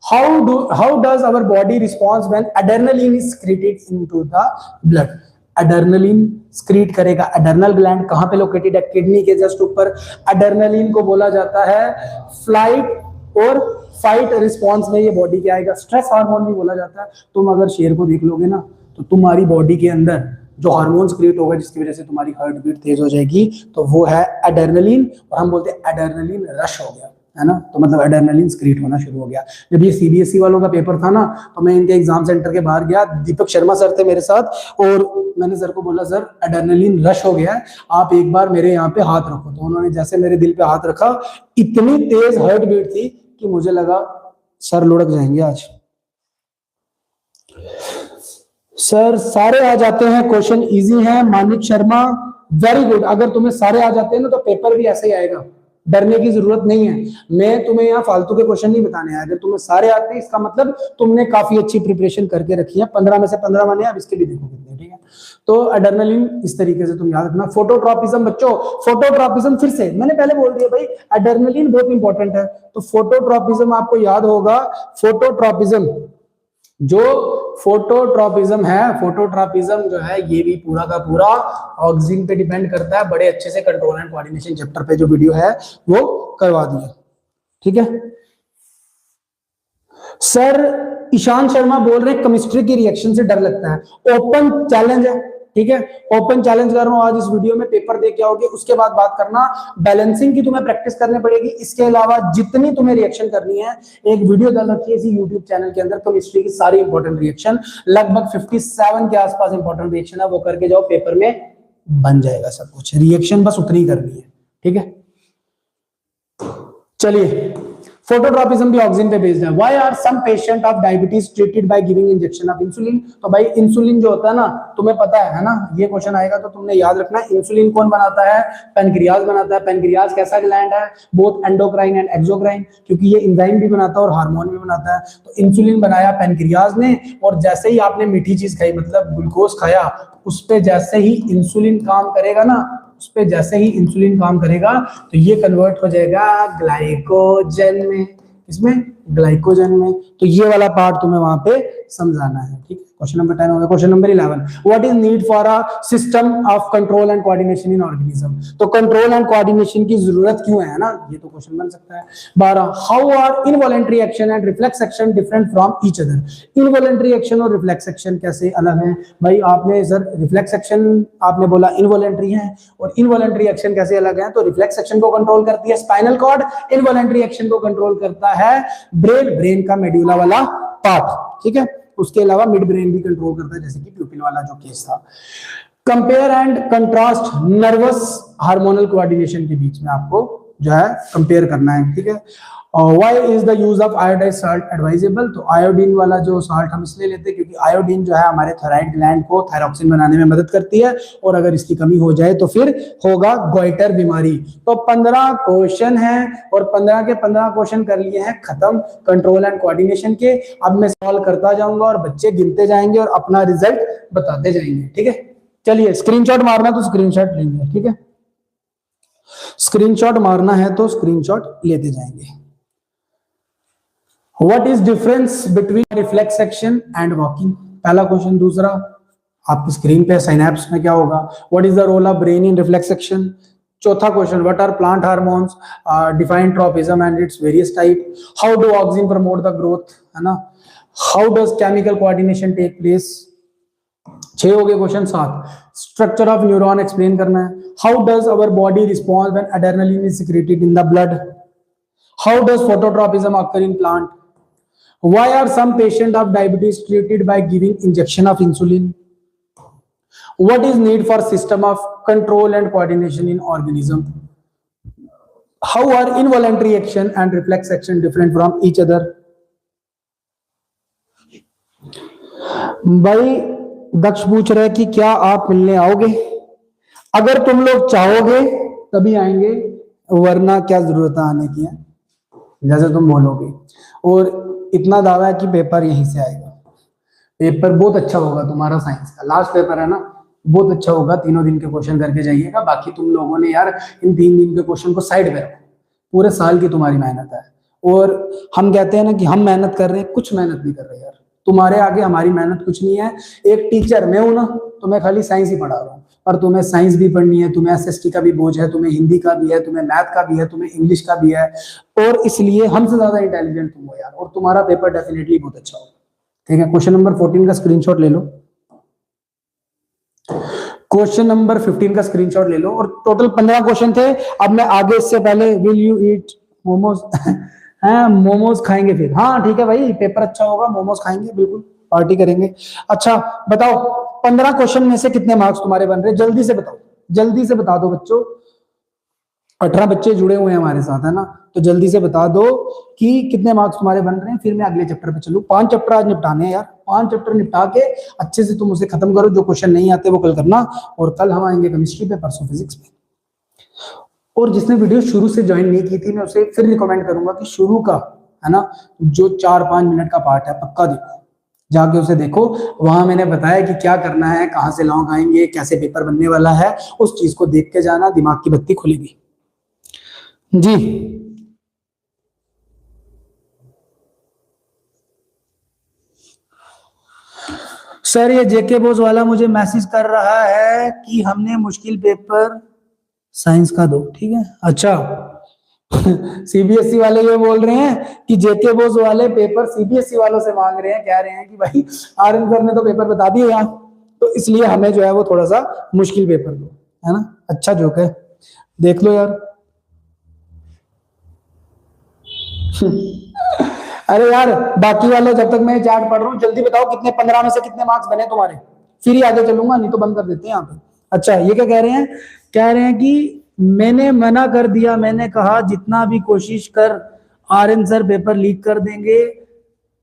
how does our body responds when adrenaline is secreted into the blood? Adrenaline स्क्रीट करेगा, एड्रेनल ग्लैंड कहां पे लोकेटेड है? किडनी के जस्ट ऊपर। एड्रेनलिन को बोला जाता है फ्लाइट और फाइट रिस्पॉन्स में ये बॉडी के आएगा। स्ट्रेस हार्मोन भी बोला जाता है। तुम अगर शेर को देख लोगे ना तो तुम्हारी बॉडी के अंदर जो हार्मोन क्रिएट होगा जिसकी वजह से तुम्हारी हार्ट बीट तेज हो जाएगी, तो वो है एड्रेनलिन, और हम बोलते हैं एड्रेनलिन रश हो गया, है ना। तो मतलब एड्रेनलिन स्क्रीट होना शुरू हो गया। जब ये सीबीएसई वालों का पेपर था ना, तो मैं इनके एग्जाम सेंटर के बाहर गया, दीपक शर्मा सर थे मेरे साथ, और मैंने सर को बोला सर एड्रेनलिन रश हो गया है, आप एक बार मेरे यहाँ पे हाथ रखो। तो उन्होंने जैसे मेरे दिल पे हाथ रखा, इतनी तेज हार्ट बीट थी कि मुझे लगा सर लुढ़क जाएंगे आज। सर सारे आ जाते हैं, क्वेश्चन इजी है। Manik Sharma, very good. अगर तुम्हें सारे आ जाते हैं ना तो पेपर भी ऐसे ही आएगा, डरने की जरूरत नहीं है। मैं तुम्हें यहाँ फालतू के क्वेश्चन नहीं बताने आया। अगर तुम्हें सारे आते हैं इसका मतलब तुमने काफी अच्छी प्रिपरेशन करके रखी है। 15 में से 15 बने, अब इसके भी देखो कितने, ठीक है। तो एड्रेनलिन इस तरीके से तुम याद रखना। फोटोट्रॉपिज्म बच्चों, फोटोट्रॉपिज्म फिर से मैंने पहले बोल दिया भाई, एड्रेनलिन बहुत इंपॉर्टेंट है। तो फोटोट्रॉपिज्म आपको याद होगा। फोटोट्रॉपिज्म, जो फोटोट्रॉपिज्म है, फोटोट्रॉपिज्म जो है ये भी पूरा का पूरा ऑक्सीजन पे डिपेंड करता है। बड़े अच्छे से कंट्रोल एंड कोऑर्डिनेशन चैप्टर पे जो वीडियो है वो करवा दिया, ठीक है। सर ईशान शर्मा बोल रहे हैं केमिस्ट्री की रिएक्शन से डर लगता है। ओपन चैलेंज है, ठीक है, ओपन चैलेंज कर रहा हूं आज इस वीडियो में। पेपर दे के आओगे उसके बाद बात करना। बैलेंसिंग की तुम्हें प्रैक्टिस करनी पड़ेगी। इसके अलावा जितनी तुम्हें रिएक्शन करनी है, एक वीडियो डाल रखी है इसी यूट्यूब चैनल के अंदर, केमिस्ट्री की सारी इंपॉर्टेंट रिएक्शन, लगभग 57 के आसपास इंपॉर्टेंट रिएक्शन है, वो करके जाओ, पेपर में बन जाएगा सब कुछ। रिएक्शन बस उतनी करनी है, ठीक है। चलिए, फोटोट्रॉपिज्म भी ऑक्सीजन पे बेस्ड है। Why are some patient of diabetes treated by giving injection of insulin? तो भाई इंसुलिन जो होता है ना, तुम्हें पता है ना, ये क्वेश्चन आएगा तो तुमने याद रखना है। इंसुलिन कौन बनाता है? पैनक्रियाज बनाता है। पैनक्रियाज कैसा ग्लैंड है? बोथ एंडोक्राइन एंड एक्सोक्राइन, क्योंकि ये एंजाइम भी बनाता है और हार्मोन भी बनाता है। तो इंसुलिन बनाया पैनक्रियाज ने, और जैसे ही आपने मीठी चीज खाई, मतलब ग्लूकोज खाया, उस पे जैसे ही इंसुलिन काम करेगा ना, उस पे जैसे ही इंसुलिन काम करेगा तो ये कन्वर्ट हो जाएगा ग्लाइकोजन में। इसमें ग्लाइकोजन में। तो ये वाला पार्ट तुम्हें वहां पे समझाना है, ठीक है। क्वेश्चन नंबर 10 हो गया। Question number 11, what is need for a system of control and coordination in organism? तो कंट्रोल एंड कोऑर्डिनेशन की जरूरत क्यों है ना, ये तो क्वेश्चन बन सकता है। 12, how are involuntary action and reflex action different from each other? Involuntary action और रिफ्लेक्स एक्शन कैसे अलग है? भाई आपने सर रिफ्लेक्स एक्शन आपने बोला इनवॉलंटरी है, और इनवॉलंटरी एक्शन कैसे अलग है? तो रिफ्लेक्स एक्शन को कंट्रोल करती है स्पाइनल कॉर्ड, इनवॉलंटरी एक्शन को कंट्रोल करता है ब्रेन, ब्रेन का मेड्यूला वाला पार्ट, ठीक है। उसके अलावा मिड ब्रेन भी कंट्रोल करता है, जैसे कि प्यूपिल वाला जो केस था। Compare and contrast nervous hormonal coordination के बीच में आपको जो है कंपेयर करना है, ठीक है। Why is the use of iodised salt advisable? तो आयोडीन वाला जो साल्ट हम इसलिए लेते हैं क्योंकि आयोडीन जो है हमारे थायराइड ग्लैंड को थायरॉक्सिन बनाने में मदद करती है, और अगर इसकी कमी हो जाए तो फिर होगा गोइटर बीमारी। तो 15 क्वेश्चन है, और 15 के 15 क्वेश्चन कर लिए हैं खत्म कंट्रोल एंड कोऑर्डिनेशन के। अब मैं सॉल्व करता जाऊंगा और बच्चे गिनते जाएंगे और अपना रिजल्ट बताते जाएंगे, ठीक है। चलिए, स्क्रीनशॉट मारना तो स्क्रीनशॉट लेंगे, ठीक है। स्क्रीनशॉट मारना है तो स्क्रीनशॉट लेते जाएंगे। What is difference between reflex action and walking? पहला क्वेश्चन। दूसरा, आपकी स्क्रीन पे सिनैप्स में क्या होगा? What is the role of brain in reflex action? चौथा question, what are plant hormones? Define tropism and its various type. How do auxin promote the growth? है ना? How does chemical coordination take place? 6 हो गए question. 7, structure of neuron explain करना है। How does our body respond when adrenaline is secreted in the blood? How does phototropism occur in plant? Why are some patients of diabetes treated by giving injection of insulin? What is need for system of control and coordination in organism? How are involuntary action and reflex action different from each other? भाई दक्ष पूछ रहे हैं कि क्या आप मिलने आओगे? अगर तुम लोग चाहोगे तभी आएंगे, वरना क्या जरूरत है आने की है, जैसे तुम बोलोगे। और इतना दावा है कि पेपर यहीं से आएगा, पेपर बहुत अच्छा होगा तुम्हारा साइंस का, लास्ट पेपर है ना, बहुत अच्छा होगा। तीनों दिन के क्वेश्चन करके जाइएगा। बाकी तुम लोगों ने यार इन 3 दिन के क्वेश्चन को साइड पे रखो, पूरे साल की तुम्हारी मेहनत है। और हम कहते हैं ना कि हम मेहनत कर रहे हैं, कुछ मेहनत नहीं कर रहे यार, तुम्हारे आगे हमारी मेहनत कुछ नहीं है। एक टीचर मैं हूं ना, तो मैं खाली साइंस ही पढ़ा रहा हूँ, और तुम्हें साइंस भी पढ़नी है, तुम्हें एसएसटी का भी बोझ है, तुम्हें हिंदी का भी है, तुम्हें मैथ का भी है, तुम्हें इंग्लिश का भी है, और इसलिए हमसे ज्यादा इंटेलिजेंट तुम हो यार, और तुम्हारा पेपर डेफिनेटली बहुत अच्छा होगा। ठीक है, क्वेश्चन नंबर 14 का स्क्रीनशॉट ले लो, क्वेश्चन नंबर 15 का स्क्रीनशॉट ले लो। और टोटल 15 क्वेश्चन थे। अब मैं आगे, इससे पहले, विल यू ईट मोमोज? हाँ, मोमोज खाएंगे फिर। हाँ ठीक है भाई, पेपर अच्छा होगा, मोमोज खाएंगे, बिल्कुल पार्टी करेंगे। अच्छा बताओ, 15 क्वेश्चन में से कितने मार्क्स तुम्हारे बन रहे? जल्दी से बताओ, जल्दी से बता दो बच्चों। 18 बच्चे जुड़े हुए हैं हमारे साथ, है ना, तो जल्दी से बता दो कि कितने मार्क्स तुम्हारे बन रहे हैं, फिर मैं अगले चैप्टर पे चलूं। 5 चैप्टर आज निपटाने हैं यार, 5 चैप्टर निपटा के अच्छे से तुम उसे खत्म करो। जो क्वेश्चन नहीं आते वो कल करना, और कल हम आएंगे केमिस्ट्री पे, परसों फिजिक्स पे। और जिसने वीडियो शुरू से ज्वाइन नहीं की थी, मैं उसे फिर रिकमेंड करूंगा कि शुरू का, है ना, जो 4-5 मिनट का पार्ट है, पक्का देखो, जाके उसे देखो। वहां मैंने बताया कि क्या करना है, कहां से लॉन्ग आएंगे, कैसे पेपर बनने वाला है, उस चीज को देख के जाना, दिमाग की बत्ती खुलेगी जी। सर ये जेके बोस वाला मुझे मैसेज कर रहा है कि हमने मुश्किल पेपर साइंस का दो, ठीक है। अच्छा सीबीएसई वाले ये बोल रहे हैं कि जेके बोस वाले पेपर सीबीएसई वालों से मांग रहे हैं, कह रहे हैं कि भाई आरएन सर ने तो पेपर बता दिए यहाँ, तो इसलिए हमें जो है वो थोड़ा सा मुश्किल पेपर दो, है ना। अच्छा जोक है, देख लो यार। अरे यार बाकी वाले, जब तक मैं चैट पढ़ रहा हूँ, जल्दी बताओ कितने, 15 में से कितने मार्क्स बने तुम्हारे, फिर ही आगे चलूंगा, नहीं तो बंद कर देते हैं यहाँ पे। अच्छा ये क्या कह रहे हैं? कह रहे हैं कि मैंने मना कर दिया, मैंने कहा जितना भी कोशिश कर आर्यन सर पेपर लीक कर देंगे,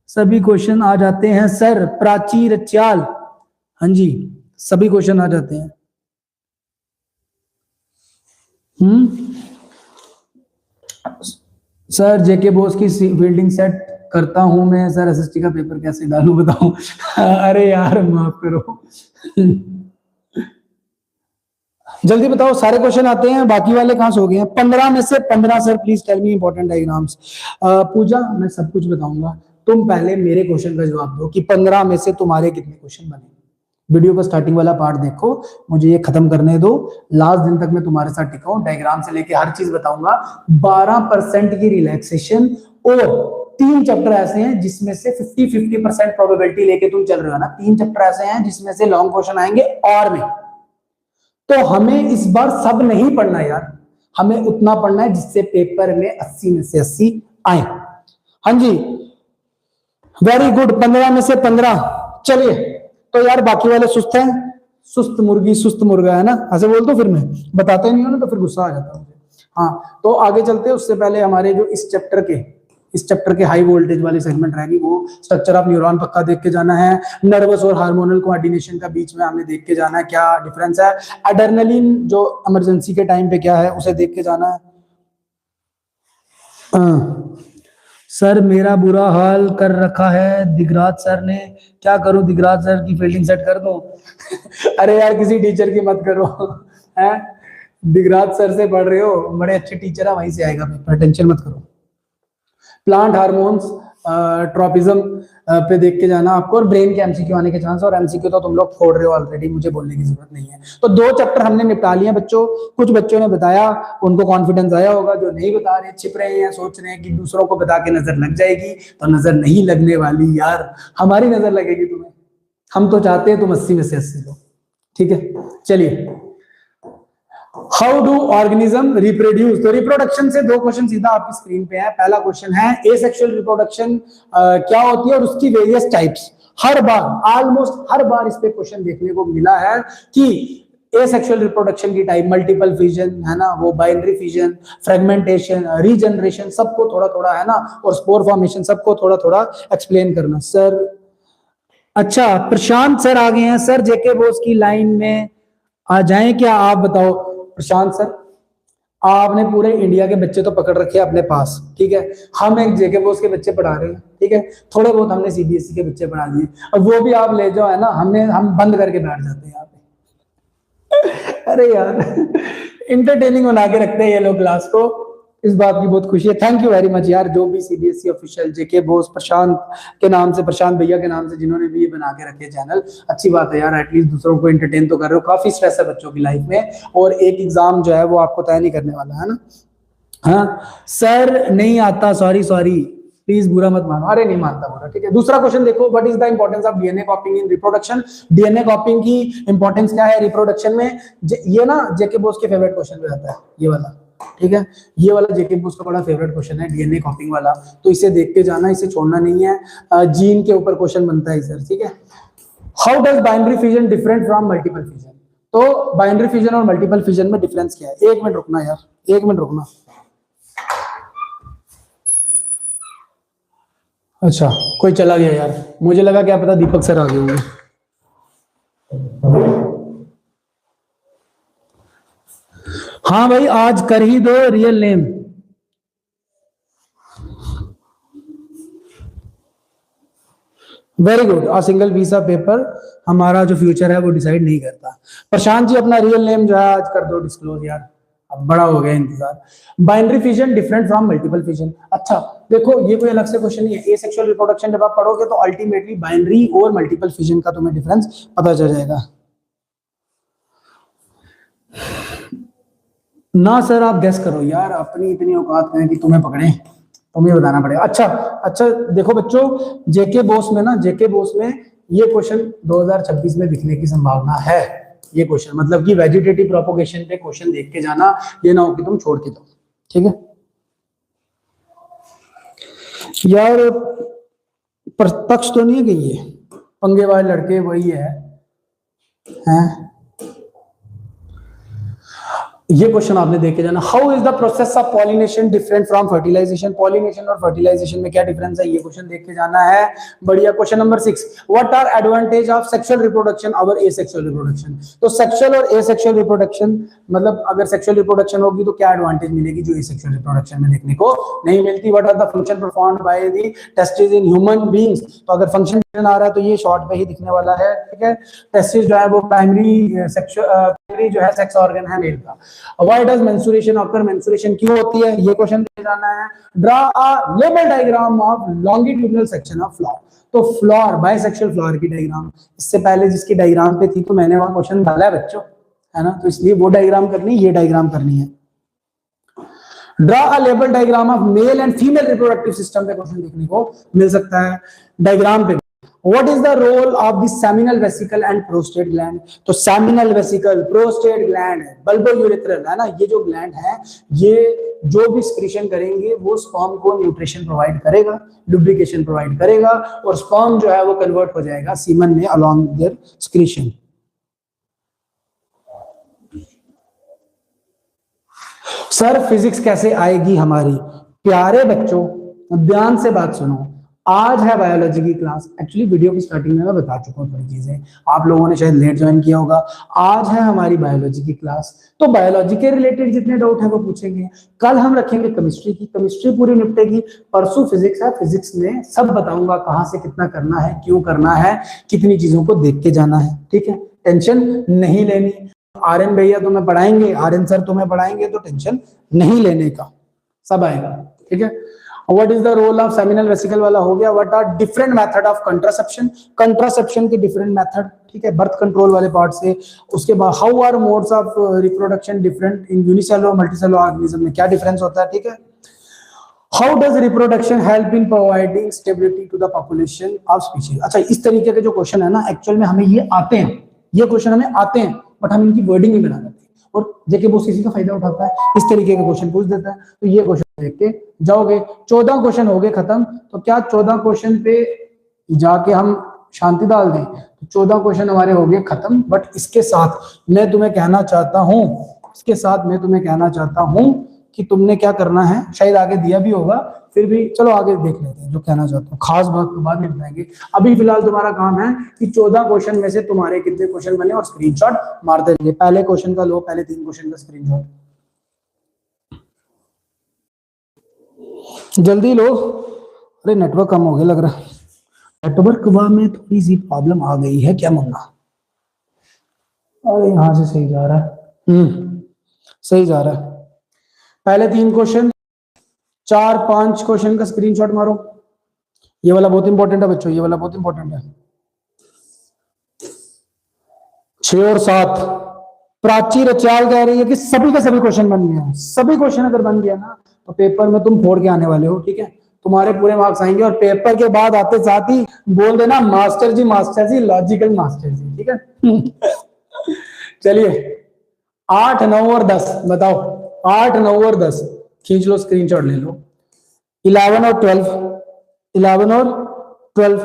सभी क्वेश्चन आ जाते हैं सर। प्राची रच्याल, हाँ जी, सभी क्वेश्चन आ जाते हैं। सर जेके बोस की फील्डिंग सेट करता हूं मैं सर, एसएसटी का पेपर कैसे डालूं बताऊं? अरे यार माफ करो। जल्दी बताओ, सारे क्वेश्चन आते हैं, बाकी वाले कहां से हो गए हैं? 15 में से 15 sir, please tell me important diagrams. Pooja मैं सब कुछ बताऊंगा, तुम पहले मेरे क्वेश्चन का जवाब दो कि 15 में से तुम्हारे कितने क्वेश्चन बने। वीडियो का स्टार्टिंग वाला पार्ट देखो, मुझे ये खत्म करने दो, लास्ट दिन तक मैं तुम्हारे साथ टिका हूं, डायग्राम से लेके हर चीज बताऊंगा। 12% की रिलैक्सेशन, और 3 चैप्टर ऐसे हैं जिसमें से 50-50% प्रोबेबिलिटी लेके तुम चल रहे हो ना। 3 चैप्टर ऐसे हैं जिसमें से लॉन्ग क्वेश्चन आएंगे और में, तो हमें इस बार सब नहीं पढ़ना यार, हमें उतना पढ़ना है जिससे पेपर में 80 में से 80 आए। हाँ जी वेरी गुड, 15 में से 15। चलिए तो यार बाकी वाले सुस्त हैं, सुस्त मुर्गी सुस्त मुर्गा, है ना, ऐसे बोल दो, फिर मैं बताते नहीं हो ना तो फिर गुस्सा आ जाता है मुझे। हाँ तो आगे चलते हैं, उससे पहले हमारे जो इस चैप्टर के हाई वोल्टेज वाली सेगमेंट रहेगी, वो स्ट्रक्चर ऑफ न्यूरॉन पक्का देख के जाना है। नर्वस और हार्मोनल कोऑर्डिनेशन का बीच में हमें देख के जाना है क्या डिफरेंस है। एड्रेनलिन जो इमरजेंसी के टाइम पे क्या है उसे देख के जाना है। सर मेरा बुरा हाल कर रखा है दिगराज सर ने, क्या करूं, दिगराज सर की फील्डिंग सेट कर दूं? अरे यार किसी टीचर की मत करो, हैं, दिगराज सर से पढ़ रहे हो, बड़े अच्छे टीचर है, वहीं से आएगा पेपर, टेंशन मत करो। प्लांट हार्मोन्स, ट्रॉपिज्म पे देख के जाना आपको, और ब्रेन के एमसीक्यू आने के चांस, और एमसीक्यू तो तुम लोग फोड़ रहे हो ऑलरेडी, मुझे बोलने की जरूरत नहीं है। तो 2 चैप्टर हमने निपटा लिए बच्चों। कुछ बच्चों ने बताया, उनको कॉन्फिडेंस आया होगा, जो नहीं बता रहे, छिप रहे हैं, सोच रहे हैं कि दूसरों को बता के नजर लग जाएगी, तो नजर नहीं लगने वाली यार, हमारी नजर लगेगी तुम्हें। हम तो चाहते हैं तुम 80 में से 80 लो, ठीक है। चलिए, हाउ डू ऑर्गेनिज्म रिप्रोड्यूस, तो रिप्रोडक्शन से 2 क्वेश्चन सीधा आपकी स्क्रीन पे है। पहला क्वेश्चन है एसेक्सुअल रिप्रोडक्शन क्या होती है और उसकी वेरियस टाइप्स। हर बार, ऑलमोस्ट हर बार इस पे क्वेश्चन देखने को मिला है कि एसेक्सुअल रिप्रोडक्शन की टाइप, मल्टीपल फिजन, है ना, वो बाइनरी फिजन, फ्रेगमेंटेशन, रीजनरेशन, सबको थोड़ा थोड़ा, है ना, और स्पोर फॉर्मेशन, सबको थोड़ा थोड़ा एक्सप्लेन करना सर। अच्छा प्रशांत सर आ गए हैं, सर जेके बोस की लाइन में आ जाएं क्या, आप बताओ प्रशांत सर। आपने पूरे इंडिया के बच्चे तो पकड़ रखे हैं अपने पास, ठीक है, हम एक जेके बोस के बच्चे पढ़ा रहे हैं, ठीक है, थोड़े बहुत हमने सीबीएसई के बच्चे पढ़ा दिए, और वो भी आप ले जाओ है ना, हम बंद करके बैठ जाते हैं यहाँ पे। अरे यार, इंटरटेनिंग बना के रखते हैं ये लोग क्लास को, इस बात की बहुत खुशी है। थैंक यू वेरी मच यार, जो भी सीबीएसई ऑफिशियल जेके बोस प्रशांत के नाम से, प्रशांत भैया के नाम से जिन्होंने भी ये बना के रखे चैनल, अच्छी बात है यार, एटलीस्ट दूसरों को एंटरटेन तो कर रहे हो। काफी स्ट्रेस है बच्चों की लाइफ में, और एक एग्जाम जो है वो आपको तय नहीं करने वाला है ना। हाँ सर नहीं आता, सॉरी सॉरी, प्लीज बुरा मत मानो। अरे नहीं मानता बुरा, ठीक है। दूसरा क्वेश्चन देखो, what is the importance of DNA कॉपिंग in reproduction. DNA कॉपिंग की इंपॉर्टेंस क्या है रिप्रोडक्शन में। ये ना जेके बोस के फेवरेट क्वेश्चन में आता है ये वाला, ठीक है, ये वाला जेके बोस का बड़ा फेवरेट क्वेश्चन है डीएनए कॉपिंग वाला, तो इसे देख के जाना, इसे छोड़ना नहीं है। जीन के ऊपर क्वेश्चन बनता है सर, ठीक है। How does binary fission different from multiple fission. तो बाइनरी फिजन और मल्टीपल फिजन में डिफरेंस क्या है। एक मिनट रुकना यार, एक मिनट रुकना। अच्छा कोई चला गया यार, मुझे लगा क्या पता दीपक सर आ गए होंगे। हाँ भाई आज कर ही दो real name. Very good. A single piece of paper हमारा जो फ्यूचर है वो डिसाइड नहीं करता। प्रशांत जी अपना रियल नेम जो है आज कर दो डिस्क्लोज यार, अब बड़ा हो गया इंतजार। Binary fission different from multiple fission. अच्छा देखो ये कोई अलग से क्वेश्चन नहीं है, एसेक्सुअल रिप्रोडक्शन जब आप पढ़ोगे तो अल्टीमेटली बाइनरी और मल्टीपल फिजन का तुम्हें डिफरेंस पता चल जाएगा। ना सर आप गेस करो यार, अपनी इतनी औकात है कि तुम्हें पकड़े, तुम्हें बताना पड़ेगा। अच्छा अच्छा देखो बच्चों, जेके बोस में ना, जेके बोस में ये क्वेश्चन 2026 में दिखने की संभावना है। ये क्वेश्चन मतलब कि वेजिटेटिव प्रोपोगेशन पे क्वेश्चन देख के जाना, ये ना हो कि तुम छोड़ के दो, ठीक है यार। प्रत्यक्ष तो नहीं है कि ये पंगे वाले लड़के वही है, हैं? ये क्वेश्चन आपने देखे जाना। How is the process of pollination different from fertilisation. Pollination और फर्टिलाइजेशन में क्या डिफरेंस है, ये क्वेश्चन देख के जाना है। बढ़िया। Question number 6, what are advantage of sexual reproduction over asexual reproduction. तो सेक्सुअल और एसेक्सुअल रिप्रोडक्शन मतलब अगर सेक्सुअल रिप्रोडक्शन होगी तो क्या एडवांटेज मिलेगी जो एसेक्सुअल रिप्रोडक्शन में देखने को नहीं मिलती। What are the function performed by the testis in human beings. तो अगर फंक्शन आ रहा है तो ये शॉर्ट पे ही दिखने वाला है, ठीक है। टेस्टिस जो है वो प्राइमरी जो है सेक्स ऑर्गन है मेल का। Why does menstruation occur, menstruation क्यों होती है, ये क्वेश्चन दे जाना है। Draw a label diagram of longitudinal section of flower. तो फ्लावर, बाइसेक्सुअल फ्लावर की डायग्राम, इससे पहले जिसकी डायग्राम पे थी तो मैंने वहां क्वेश्चन डाला है बच्चों, है ना, तो इसलिए वो डायग्राम करनी, ये डायग्राम करनी है। Draw a label diagram of male and female reproductive system पे क्वेश्चन देखने को मिल सकता है डायग्राम पे। What is the role of the seminal vesicle and prostate gland? तो seminal vesicle, prostate gland, bulbourethral है ना, ये जो ग्लैंड है ये जो भी स्क्रीशन करेंगे वो स्पर्म को न्यूट्रिशन प्रोवाइड करेगा, लुब्रिकेशन प्रोवाइड करेगा, और स्पर्म जो है वो कन्वर्ट हो जाएगा सीमन में along their secretion. Sir physics कैसे आएगी हमारी। प्यारे बच्चों ध्यान से बात सुनो, आज है बायोलॉजी की क्लास। एक्चुअली वीडियो की स्टार्टिंग में मैं बता चुका हूँ थोड़ी चीजें, आप लोगों ने शायद लेट ज्वाइन किया होगा। आज है हमारी बायोलॉजी की क्लास, तो बायोलॉजी के रिलेटेड जितने डाउट है वो पूछेंगे। कल हम रखेंगे केमिस्ट्री की, केमिस्ट्री पूरी निपटेगी। परसों फिजिक्स है, फिजिक्स में सब बताऊंगा कहाँ से कितना करना है, क्यों करना है, कितनी चीजों को देख के जाना है, ठीक है, टेंशन नहीं लेनी। आर्यन भैया तुम्हें पढ़ाएंगे, आर्यन सर तुम्हें पढ़ाएंगे, तो टेंशन नहीं लेने का, सब आएगा, ठीक है। What is the role of seminal vesicle वाला हो गया। What are different method of contraception, contraception के different method, ठीक है, बर्थ कंट्रोल वाले पार्ट से। उसके बाद how are modes of reproduction different in unicellular multicellular organism में क्या डिफरेंस होता है, ठीक है। How does reproduction help in providing stability to the population of species। अच्छा इस तरीके के जो क्वेश्चन है ना, एक्चुअल में हमें ये आते हैं, ये क्वेश्चन हमें आते हैं, बट हम इनकी वर्डिंग नहीं बना पाते, और जेके बोस इसी का फायदा उठाता है, इस तरीके के क्वेश्चन पूछ देता है। तो ये क्वेश्चन देख के जाओगे, 14 क्वेश्चन हो गए खत्म। तो क्या 14 क्वेश्चन पे जाके हम शांति डाल दें, तो 14 क्वेश्चन हमारे हो गए खत्म। बट इसके साथ मैं तुम्हें कहना चाहता हूं, इसके साथ मैं तुम्हें कहना चाहता हूं कि तुमने क्या करना है, शायद आगे दिया भी होगा, फिर भी चलो आगे देख लेते हैं जो कहना चाहता हूँ। खास बात तो बाद में बताएंगे, अभी फिलहाल तुम्हारा काम है कि 14 क्वेश्चन में से तुम्हारे कितने क्वेश्चन बने और स्क्रीनशॉट मारते रहिए। पहले क्वेश्चन का लो, पहले 3 क्वेश्चन का स्क्रीनशॉट। जल्दी लो। अरे नेटवर्क कम हो गया लग रहा है, नेटवर्क में थोड़ी सी प्रॉब्लम आ गई है क्या मुन्ना? अरे यहाँ से सही जा रहा है, सही जा रहा है। पहले 3 क्वेश्चन, 4-5 क्वेश्चन का स्क्रीनशॉट मारो। ये वाला बहुत इंपॉर्टेंट है बच्चों, ये वाला बहुत इंपॉर्टेंट है। 6 और 7, प्राची रचाल कह रही है कि सभी के सभी क्वेश्चन बन गए हैं। सभी क्वेश्चन अगर बन गया ना तो पेपर में तुम फोड़ के आने वाले हो, ठीक है? तुम्हारे पूरे मार्क्स आएंगे और पेपर के बाद आते साथ ही बोल देना मास्टर जी लॉजिकल मास्टर जी, ठीक है? चलिए 8, 9 और 10 बताओ। 8, 9 और 10 खींच लो, स्क्रीनशॉट ले लो। 11 और 12, 11 और 12,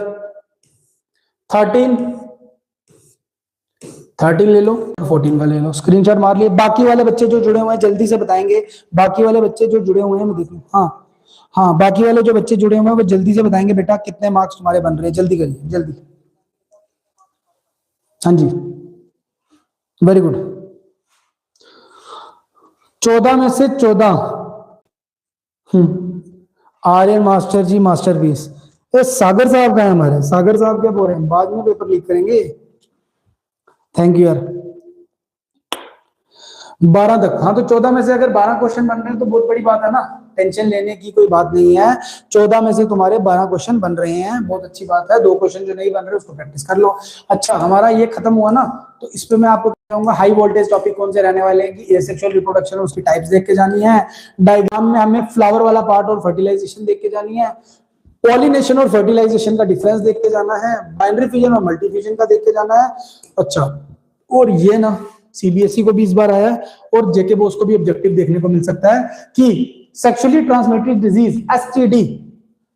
13 ले लो, 14 का ले लो, स्क्रीनशॉट मार लिए। बाकी वाले बच्चे जो जुड़े हुए हैं जल्दी से बताएंगे। बाकी वाले बच्चे जो जुड़े हुए हैं मैं देखूं, हाँ बाकी वाले जो बच्चे जुड़े हुए हैं वो जल्दी से बताएंगे बेटा कितने मार्क्स तुम्हारे बन रहे हैं। जल्दी करिए जल्दी। हाँ जी, वेरी गुड। 14 में से 14। आर्यन मास्टर जी मास्टरपीस। ये सागर साहब का है हमारे, सागर साहब क्या बोल रहे हैं? बाद में पेपर लीक करेंगे। थैंक यू यार। 12 तक, हाँ तो 14 में से अगर 12 क्वेश्चन बन रहे हैं तो बहुत बड़ी बात है ना, टेंशन लेने की कोई बात नहीं है। 14 में से तुम्हारे 12 क्वेश्चन बन रहे हैं, बहुत अच्छी बात है। 2 क्वेश्चन जो नहीं बन रहे उसको प्रैक्टिस कर लो। अच्छा, हमारा ये खत्म हुआ ना, तो इस पे मैं आपको कहूंगा हाई वोल्टेज टॉपिक कौन से रहने वाले हैं कि एसेक्सुअल रिप्रोडक्शन, उसकी टाइप्स देख के जानी है। डायग्राम में हमें फ्लावर वाला पार्ट और फर्टिलाइजेशन देख के जानी है। पॉलिनेशन और फर्टिलाइजेशन का डिफरेंस देख के जाना है। बाइनरी फ्यूजन और मल्टी फ्यूजन का देख के जाना है। अच्छा, और ये ना सीबीएसई को भी इस बार आया है और जेके बोस को भी ऑब्जेक्टिव देखने को मिल सकता है कि सेक्सुअली ट्रांसमिटेड डिजीज एसटीडी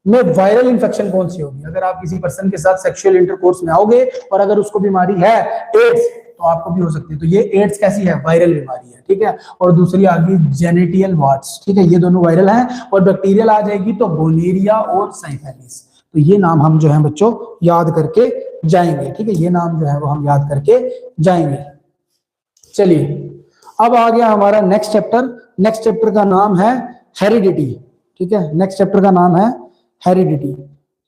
में वायरल इंफेक्शन कौन सी होगी। अगर आप किसी पर्सन के साथ सेक्सुअल इंटरकोर्स में आओगे और अगर उसको बीमारी है एड्स, तो आपको भी हो सकती है। तो ये एड्स कैसी है? वायरल बीमारी है, ठीक है? और दूसरी आ गई जेनेटियल वार्ड्स, ठीक है? ये दोनों वायरल हैं। और बैक्टीरियल आ जाएगी तो गोनेरिया और साइफिलिस। तो ये नाम हम जो है बच्चों याद करके जाएंगे, ठीक है? ये नाम जो है वो हम याद करके जाएंगे। चलिए, अब आ गया हमारा नेक्स्ट चैप्टर। नेक्स्ट चैप्टर का नाम है हेरिडिटी, ठीक है? नेक्स्ट चैप्टर का नाम है हेरिडिटी।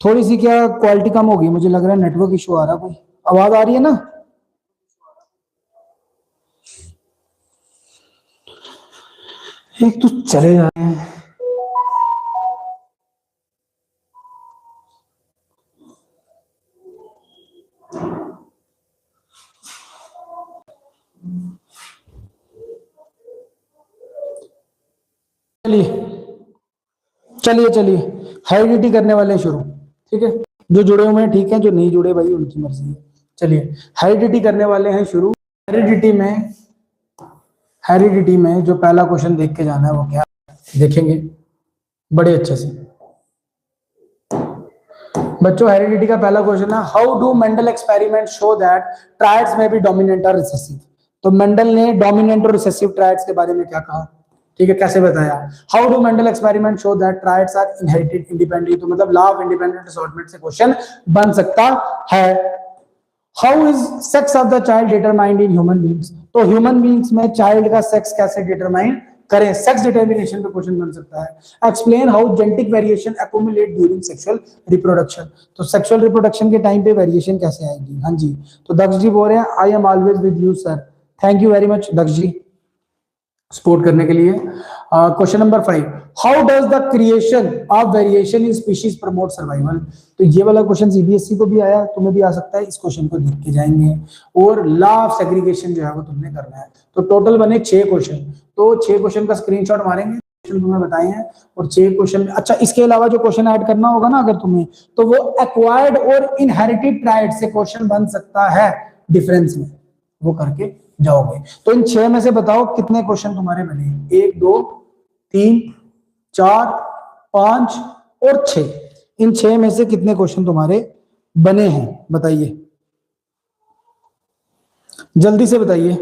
थोड़ी सी क्या क्वालिटी कम होगी, मुझे लग रहा है नेटवर्क इशू आ रहा है। कोई आवाज आ रही है ना? एक तो चले जा रहे हैं। चलिए चलिए चलिए, हेरिडिटी करने वाले हैं शुरू, ठीक है? जो जुड़े हुए हैं ठीक है, जो नहीं जुड़े भाई उनकी मर्जी है। चलिए, हेरिडिटी करने वाले हैं शुरू। हेरिडिटी में जो पहला क्वेश्चन देख के जाना है वो क्या देखेंगे बड़े अच्छे से बच्चों। हेरिडिटी का पहला क्वेश्चन है, how do Mendel experiment show that traits may be dominant और रिसेसिव। तो मेंडल ने डोमिनेंट और रिसेसिव ट्रायड्स के बारे में क्या कहा, ठीक है? कैसे बताया? How do Mendel experiment show that traits are inherited independently. तो मतलब लॉ ऑफ इंडिपेंडेंट असॉर्टमेंट से क्वेश्चन बन सकता है। How is sex of the child determined in human beings. तो ह्यूमन बीइंग्स में चाइल्ड का सेक्स कैसे डिटरमाइन करें, सेक्स डिटर्मिनेशन पे क्वेश्चन बन सकता है। Explain how genetic variation accumulate during sexual reproduction. तो सेक्सुअल रिप्रोडक्शन के टाइम पे वेरिएशन कैसे आएगी। हाँ जी, तो दक्ष जी बोल रहे हैं I am always with you sir. Thank you very much Daksh ji support करने के लिए। Question number 5, how does the creation of variation in species promote survival. तो ये वाला क्वेश्चन सीबीएसई को भी आया, तुम्हें भी आ सकता है। इस क्वेश्चन को देख के जाएंगे। और लॉ ऑफ सेग्रीगेशन जो है वो तुमने करना है। तो टोटल बने 6 क्वेश्चन, तो 6 क्वेश्चन का स्क्रीनशॉट मारेंगे, क्वेश्चन तुम्हें बताए हैं। और 6 क्वेश्चन में अच्छा इसके अलावा जो क्वेश्चन ऐड करना होगा ना अगर तुम्हें, तो वो एक्वायर्ड और इनहेरिटेड ट्राइड से क्वेश्चन बन सकता है डिफरेंस में, वो करके जाओगे। तो इन 6 में से बताओ कितने क्वेश्चन तुम्हारे बने। 1 2 3 4 5 और 6। इन 6 में से कितने क्वेश्चन तुम्हारे बने हैं बताइए, जल्दी से बताइए,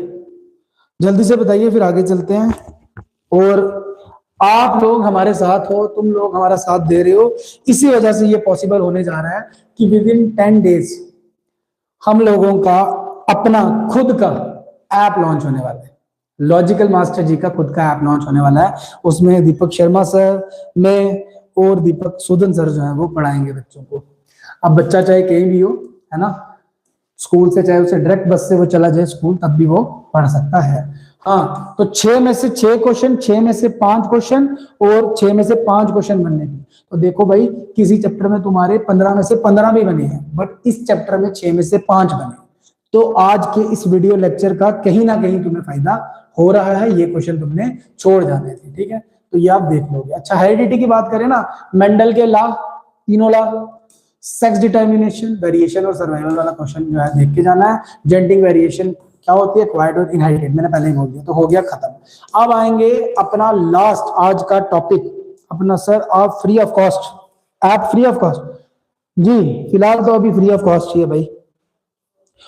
जल्दी से बताइए, फिर आगे चलते हैं। और आप लोग हमारे साथ हो, तुम लोग हमारा साथ दे रहे हो, इसी वजह से ये पॉसिबल होने जा रहा है कि विद इन 10 डेज हम लोगों का अपना खुद का ऐप लॉन्च होने वाला है। लॉजिकल मास्टर जी का खुद का ऐप लॉन्च होने वाला है। उसमें दीपक शर्मा सर, मैं और दीपक सुदन सर जो है वो पढ़ाएंगे बच्चों को। अब बच्चा चाहे कहीं भी हो, है ना, स्कूल से, चाहे उसे डायरेक्ट बस से वो चला जाए स्कूल, तब भी वो पढ़ सकता है। हाँ, तो 6 में से 6 क्वेश्चन, 6 में से 5 क्वेश्चन और 6 में से 5 क्वेश्चन बनने की। तो देखो भाई, किसी चैप्टर में तुम्हारे 15 में से 15 भी बने हैं, बट इस चैप्टर में 6 में से 5 बने। तो आज के इस वीडियो लेक्चर का कहीं ना कहीं तुम्हें फायदा हो रहा है, ये क्वेश्चन तुमने छोड़ जाने थे, ठीक है, तो ये आप देख लोगे। अच्छा, हेरिडिटी की बात करें ना, मेंडल के लॉ, तीनों लॉ, सेक्स डिटर्मिनेशन, वेरिएशन और सर्वाइवल वाला क्वेश्चन जो है देख के जाना है। जेनेटिक वेरिएशन क्या होती है, क्वाइट और इनहेरिटेड, मैंने पहले ही बोल दिया, तो हो गया खत्म। अब आएंगे अपना लास्ट आज का टॉपिक अपना, सर आप free of cost, app free of cost जी, फिलहाल तो अभी फ्री ऑफ कॉस्ट ही है भाई,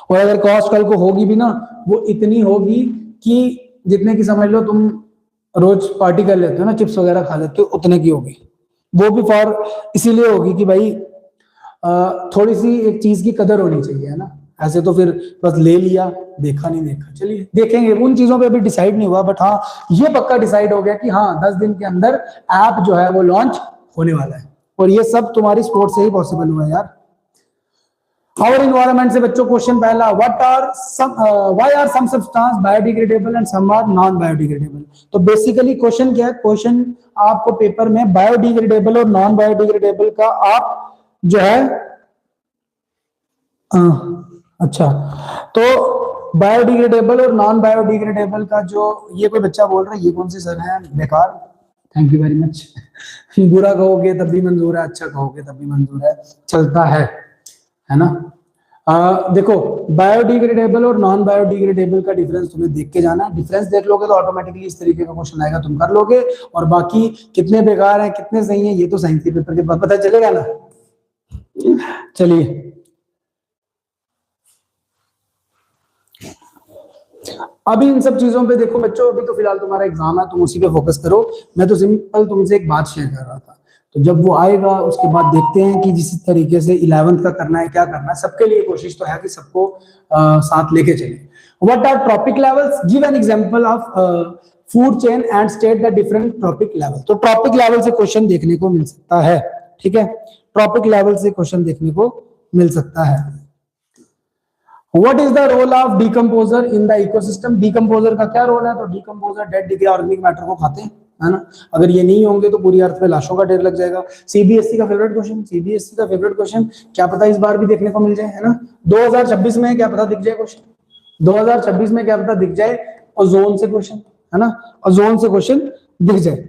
और अगर कॉस्ट कल को होगी भी ना, वो इतनी होगी कि जितने की समझ लो तुम रोज पार्टी कर लेते हो ना, चिप्स वगैरह खा लेते हो, उतने की होगी। वो भी फॉर इसीलिए होगी कि भाई थोड़ी सी एक चीज की कदर होनी चाहिए, है ना, ऐसे तो फिर बस ले लिया, देखा नहीं देखा, चलिए देखेंगे, उन चीजों पे अभी डिसाइड नहीं हुआ, बट हाँ ये पक्का डिसाइड हो गया कि हाँ 10 दिन के अंदर ऐप जो है वो लॉन्च होने वाला है, और ये सब तुम्हारी स्पोर्ट से ही पॉसिबल हुआ है यार। आवर इन्वायरमेंट से बच्चों क्वेश्चन पहला, why are some substance biodegradable and some are non biodegradable. तो बेसिकली क्वेश्चन क्या है, क्वेश्चन आपको पेपर में बायोडिग्रेडेबल और नॉन बायोडिग्रेडेबल का आप जो है अच्छा, तो बायोडिग्रेडेबल और नॉन बायोडिग्रेडेबल का जो, ये कोई बच्चा बोल रहा है ये कौन से सर है, बेकार, थैंक यू वेरी मच। बुरा कहोगे तब भी मंजूर है, अच्छा कहोगे तब भी मंजूर है, चलता है ना। देखो, बायोडिग्रेडेबल और नॉन बायोडिग्रेडेबल का डिफरेंस तुम्हें देख के जाना है, डिफरेंस देख लोगे तो ऑटोमेटिकली इस तरीके का क्वेश्चन आएगा, तुम कर लोगे, और बाकी कितने बेकार हैं कितने सही हैं ये तो साइंस के पेपर के बाद पता चलेगा ना। चलिए, अभी इन सब चीजों पे देखो बच्चों, अभी तो फिलहाल तुम्हारा एग्जाम है, तुम उसी पे फोकस करो। मैं तो सिंपल तुमसे एक बात शेयर कर रहा था, तो जब वो आएगा उसके बाद देखते हैं कि जिस तरीके से 11th का करना है, क्या करना है, सबके लिए कोशिश तो है कि सबको साथ लेके चले। What are trophic levels, give an example of food chain and state the different trophic level. तो ट्रॉपिक लेवल से क्वेश्चन देखने को मिल सकता है, ठीक है, ट्रॉपिक लेवल से क्वेश्चन देखने को मिल सकता है। What is the role of decomposer in the ecosystem? Decomposer का क्या रोल है, तो decomposer dead decay organic matter को खाते हैं, है ना, अगर ये नहीं होंगे तो पूरी अर्थ में लाशों का ढेर लग जाएगा। सीबीएसई का फेवरेट क्वेश्चन, सीबीएसई का फेवरेट क्वेश्चन, क्या पता इस बार भी देखने को मिल जाए, है ना, 2026 में क्या पता दिख जाए क्वेश्चन, 2026 में क्या पता दिख जाए ओजोन से क्वेश्चन, है ना, ओजोन से क्वेश्चन दिख जाए,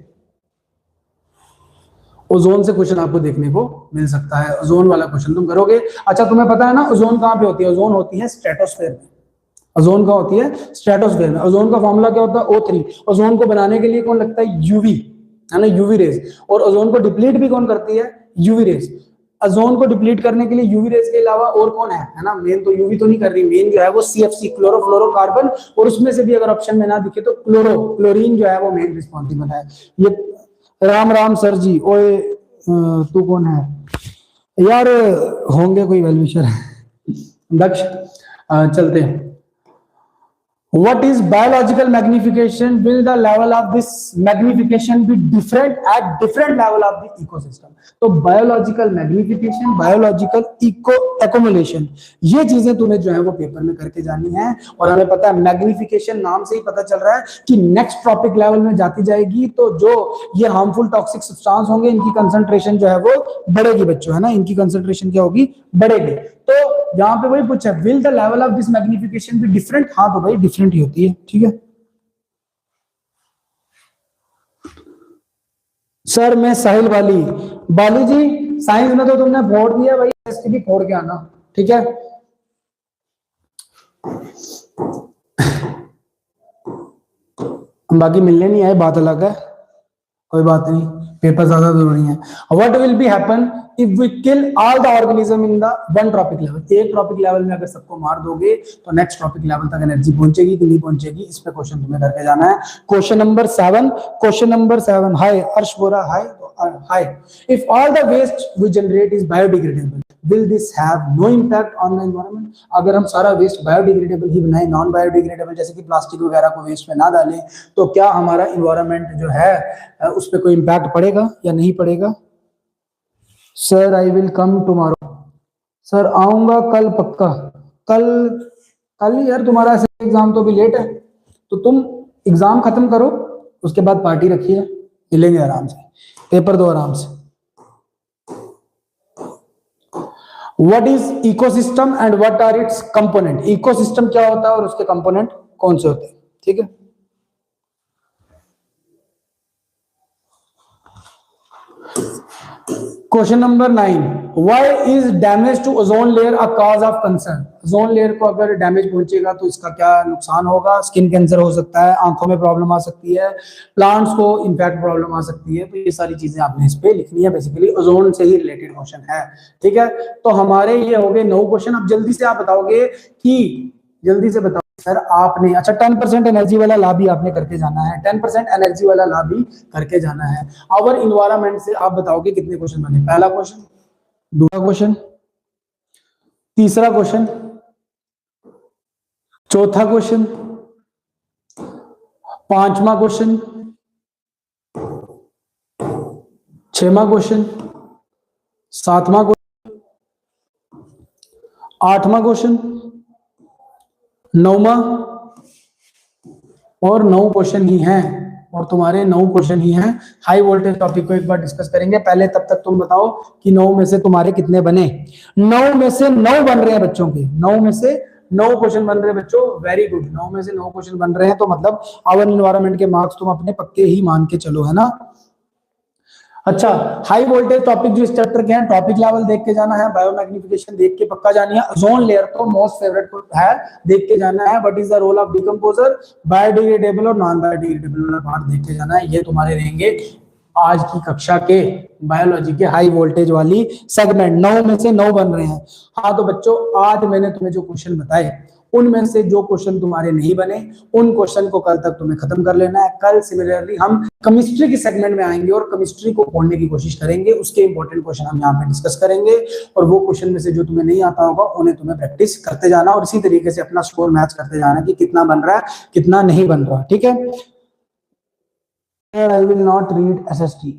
ओजोन से क्वेश्चन आपको देखने को मिल सकता है, ओजोन वाला क्वेश्चन तुम करोगे। अच्छा, तुम्हें पता है ना ओजोन कहां पे होती है, ओजोन होती है स्ट्रेटोस्फेयर में, ओजोन का होती है स्ट्रेटोस्फेयर में। ओजोन का फॉर्मूला क्या होता है, O3। ओजोन को बनाने के लिए कौन लगता है, यूवी, है ना, यूवी रेज, और ओजोन को डिप्लीट भी कौन करती है, यूवी रेज। ओजोन को डिप्लीट करने के लिए यूवी रेज के अलावा और कौन है ना, मेन तो यूवी तो नहीं कर रही, मेन जो है वो CFC, क्लोरोफ्लोरोकार्बन, और उसमें से भी अगर ऑप्शन में ना दिखे तो क्लोरीन जो है वो मेन रिस्पॉन्सिबल है। ये राम राम सर जी, ओए तू कौन है यार, होंगे कोई वेलविशर दक्ष। चलते हैं, What is biological magnification? Will the level of this magnification be different at different level of the ecosystem? तो biological magnification, biological accumulation, ये चीजें तुम्हें जो है वो पेपर में करके जानी है। और हमें पता है magnification नाम से ही पता चल रहा है कि नेक्स्ट ट्रॉपिक लेवल में जाती जाएगी, तो जो ये हार्मफुल टॉक्सिक सब्सटेंस होंगे इनकी कंसंट्रेशन जो है वो बढ़ेगी बच्चों, है ना, इनकी कंसंट्रेशन क्या होगी, बढ़ेगी। तो यहाँ पे वही पूछा, will the level of this magnification be different, हाँ तो भाई डिफरेंट ही होती है, ठीक है। सर मैं साहिल बाली जी, साइंस में तो तुमने फोड़ दिया भाई, टेस्ट भी फोड़ के आना, ठीक है। बाकी मिलने नहीं आए, बात अलग है, कोई बात नहीं, पेपर ज्यादा जरूरी है। What will be happen if we kill all the organism in the one trophic level. एक ट्रॉपिक लेवल में अगर सबको मार दोगे तो नेक्स्ट ट्रॉपिक लेवल तक एनर्जी पहुंचेगी कि नहीं पहुंचेगी, इस पे क्वेश्चन तुम्हें करके जाना है। Question number 7, hi Arsh Bora, hi, if all the waste we generate is biodegradable will this have no impact on the environment? अगर हम सारा वेस्ट बायोडिग्रेडेबल ही बनाए, नॉन बायोडिग्रेडेबल जैसे कि प्लास्टिक वगैरह को वेस्ट में ना डालें, तो क्या हमारा इन्वायरमेंट जो है उस पर कोई इम्पैक्ट पड़ेगा या नहीं पड़ेगा? Sir I will come tomorrow. Sir आऊंगा कल पक्का। कल कल ही यार, तुम्हारा एग्जाम तो अभी लेट है, तो तुम एग्जाम खत्म करो, उसके बाद पार्टी रखिए, मिलेंगे आराम से, पेपर दो आराम से। What is ecosystem and what are its component? Ecosystem क्या होता है और उसके कंपोनेंट कौन से होते हैं? ठीक है, question number 9, why is damage to ozone layer a cause of concern? Ozone layer को अगर डैमेज पहुंचेगा तो इसका क्या नुकसान होगा? स्किन कैंसर हो सकता है, आंखों में प्रॉब्लम आ सकती है, प्लांट्स को इनफैक्ट प्रॉब्लम आ सकती है। तो ये सारी चीजें आपने इस पे लिखनी है, बेसिकली ओजोन से ही रिलेटेड क्वेश्चन है। ठीक है, तो हमारे ये हो गए 9 क्वेश्चन। अब जल्दी से आप बताओगे कि, जल्दी से बताओ सर आपने, अच्छा 10% एनर्जी वाला लाभ भी आपने करके जाना है, 10% एनर्जी वाला लाभ भी करके जाना है। आवर इन्वायरमेंट से आप बताओगे कितने क्वेश्चन बने? पहला क्वेश्चन, दूसरा क्वेश्चन, तीसरा क्वेश्चन, चौथा क्वेश्चन, पांचवा क्वेश्चन, छठवां क्वेश्चन, सातवां क्वेश्चन, आठवां क्वेश्चन, नौवां, और 9 क्वेश्चन ही हैं, और तुम्हारे 9 क्वेश्चन ही हैं। हाई वोल्टेज टॉपिक को एक बार डिस्कस करेंगे, पहले तब तक तुम बताओ कि 9 में से तुम्हारे कितने बने? 9 में से 9 बन रहे हैं बच्चों के, 9 में से 9 क्वेश्चन बन रहे हैं बच्चों, वेरी गुड। 9 में से 9 क्वेश्चन बन रहे हैं, तो मतलब आवर एनवायरनमेंट के मार्क्स तुम अपने पक्के ही मान के चलो, है ना। अच्छा, हाई वोल्टेज टॉपिक जो इस चैप्टर के हैं, टॉपिक लेवल देख के जाना है, बायोमैग्निफिकेशन देख के पक्का जानी है, ओजोन लेयर तो मोस्ट फेवरेट है, देख के जाना है, what is the role of decomposer, biodegradable और नॉन बायोडिग्रेडेबल वाला पार्ट देख के जाना है। ये तुम्हारे रहेंगे आज की कक्षा के बायोलॉजी के हाई वोल्टेज वाली सेगमेंट। 9 में से 9 बन रहे हैं। हाँ तो बच्चों, आज मैंने तुम्हें जो क्वेश्चन बताए, उनमें से जो क्वेश्चन तुम्हारे नहीं बने, उन क्वेश्चन को कल तक तुम्हें खत्म कर लेना है। कल सिमिलरली हम केमिस्ट्री के सेगमेंट में आएंगे और केमिस्ट्री को खोलने की कोशिश करेंगे, उसके इंपॉर्टेंट क्वेश्चन हम यहाँ पे डिस्कस करेंगे, और वो क्वेश्चन में से जो तुम्हें नहीं आता होगा उन्हें तुम्हें प्रैक्टिस करते जाना, और इसी तरीके से अपना स्कोर मैच करते जाना कि कितना बन रहा है, कितना नहीं बन रहा। ठीक है, I will not read SST।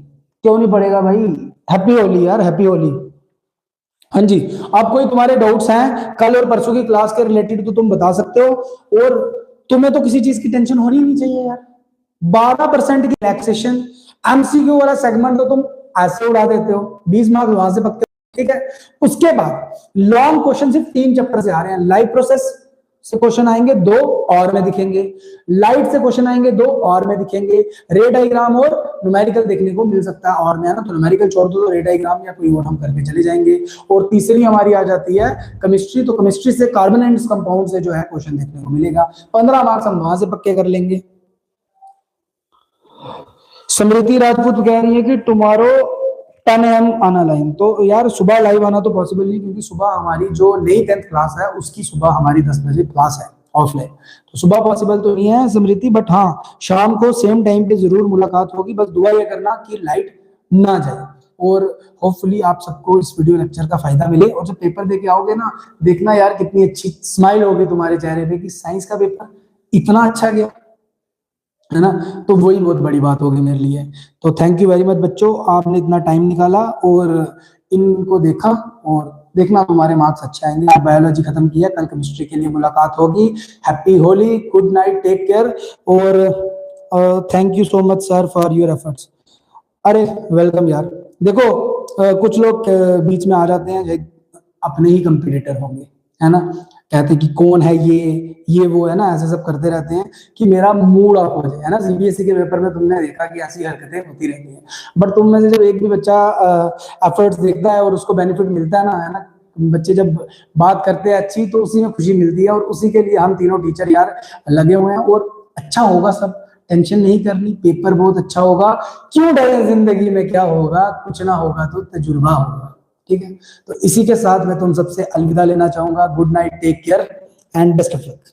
क्यों नहीं पढ़ेगा भाई? हैप्पी होली यार, हैप्पी होली। हाँ जी, आप कोई तुम्हारे डाउट्स हैं कल और परसों की क्लास के रिलेटेड तो तुम बता सकते हो, और तुम्हें तो किसी चीज की टेंशन होनी नहीं चाहिए यार। 12% की रिलैक्सेशन, MCQ वाला सेगमेंट तो तुम ऐसे उड़ा देते हो, 20 मार्क्स वहां से पक्के। ठीक है, उसके बाद लॉन्ग क्वेश्चन सिर्फ 3 चैप्टर से आ रहे हैं। लाइव प्रोसेस से क्वेश्चन आएंगे 2 और में दिखेंगे, लाइट से क्वेश्चन आएंगे 2 और में दिखेंगे, रे डायग्राम और न्यूमेरिकल देखने को मिल सकता है और में, है ना। तो न्यूमेरिकल छोड़ दो तो रे डायग्राम या कोई और हम करके चले जाएंगे। और तीसरी हमारी आ जाती है केमिस्ट्री, तो केमिस्ट्री से कार्बन एंड कंपाउंड से जो है क्वेश्चन देखने को मिलेगा, 15 मार्क्स हम वहां से पक्के कर लेंगे। स्मृति राजपूत कह रही है कि टुमारो 10 AM आना लाइन, तो यार सुबह लाइव आना तो पॉसिबल नहीं, क्योंकि सुबह हमारी जो नई 10th क्लास है उसकी सुबह हमारी 10 बजे क्लास है ऑफलाइन, तो सुबह पॉसिबल तो नहीं है स्मृति, बट हाँ शाम को सेम टाइम पे जरूर मुलाकात होगी। बस दुआ ये करना कि लाइट ना जाए, और होपफुली आप सबको इस वीडियो लेक्चर का फायदा मिले। और जब पेपर देके आओगे ना, देखना यार कितनी अच्छी स्माइल होगी तुम्हारे चेहरे पे कि साइंस का पेपर इतना अच्छा गया, है ना। तो वही बहुत बड़ी बात होगी मेरे लिए। तो थैंक यू वेरी मच बच्चों, आपने इतना टाइम निकाला और इनको देखा, और देखना तुम्हारे मार्क्स अच्छे आएंगे। आप बायोलॉजी खत्म किया, कल केमिस्ट्री के लिए मुलाकात होगी। Happy Holi, good night, take care, और thank you so much sir for your efforts. अरे वेलकम यार। देखो कुछ लोग बीच में आ जाते हैं, अपने ही कंपटीटर होंगे, है ना, कहते कि कौन है ये वो, है ना, ऐसे सब करते रहते हैं कि मेरा मूड ऑफ हो जाए, है ना। CBSE के पेपर में तुमने देखा कि ऐसी हरकतें होती रहती हैं, बट तुम में से जब एक भी बच्चा एफर्ट्स देखता है और उसको बेनिफिट मिलता है ना, है ना, बच्चे जब बात करते हैं अच्छी, तो उसी में खुशी मिलती है, और उसी के लिए हम तीनों टीचर यार लगे हुए हैं। और अच्छा होगा, सब टेंशन नहीं करनी, पेपर बहुत अच्छा होगा। क्यों डरे, जिंदगी में क्या होगा, कुछ ना होगा तो तजुर्बा होगा। ठीक है, तो इसी के साथ मैं तुम सबसे अलविदा लेना चाहूंगा। Good night, take care and best of luck.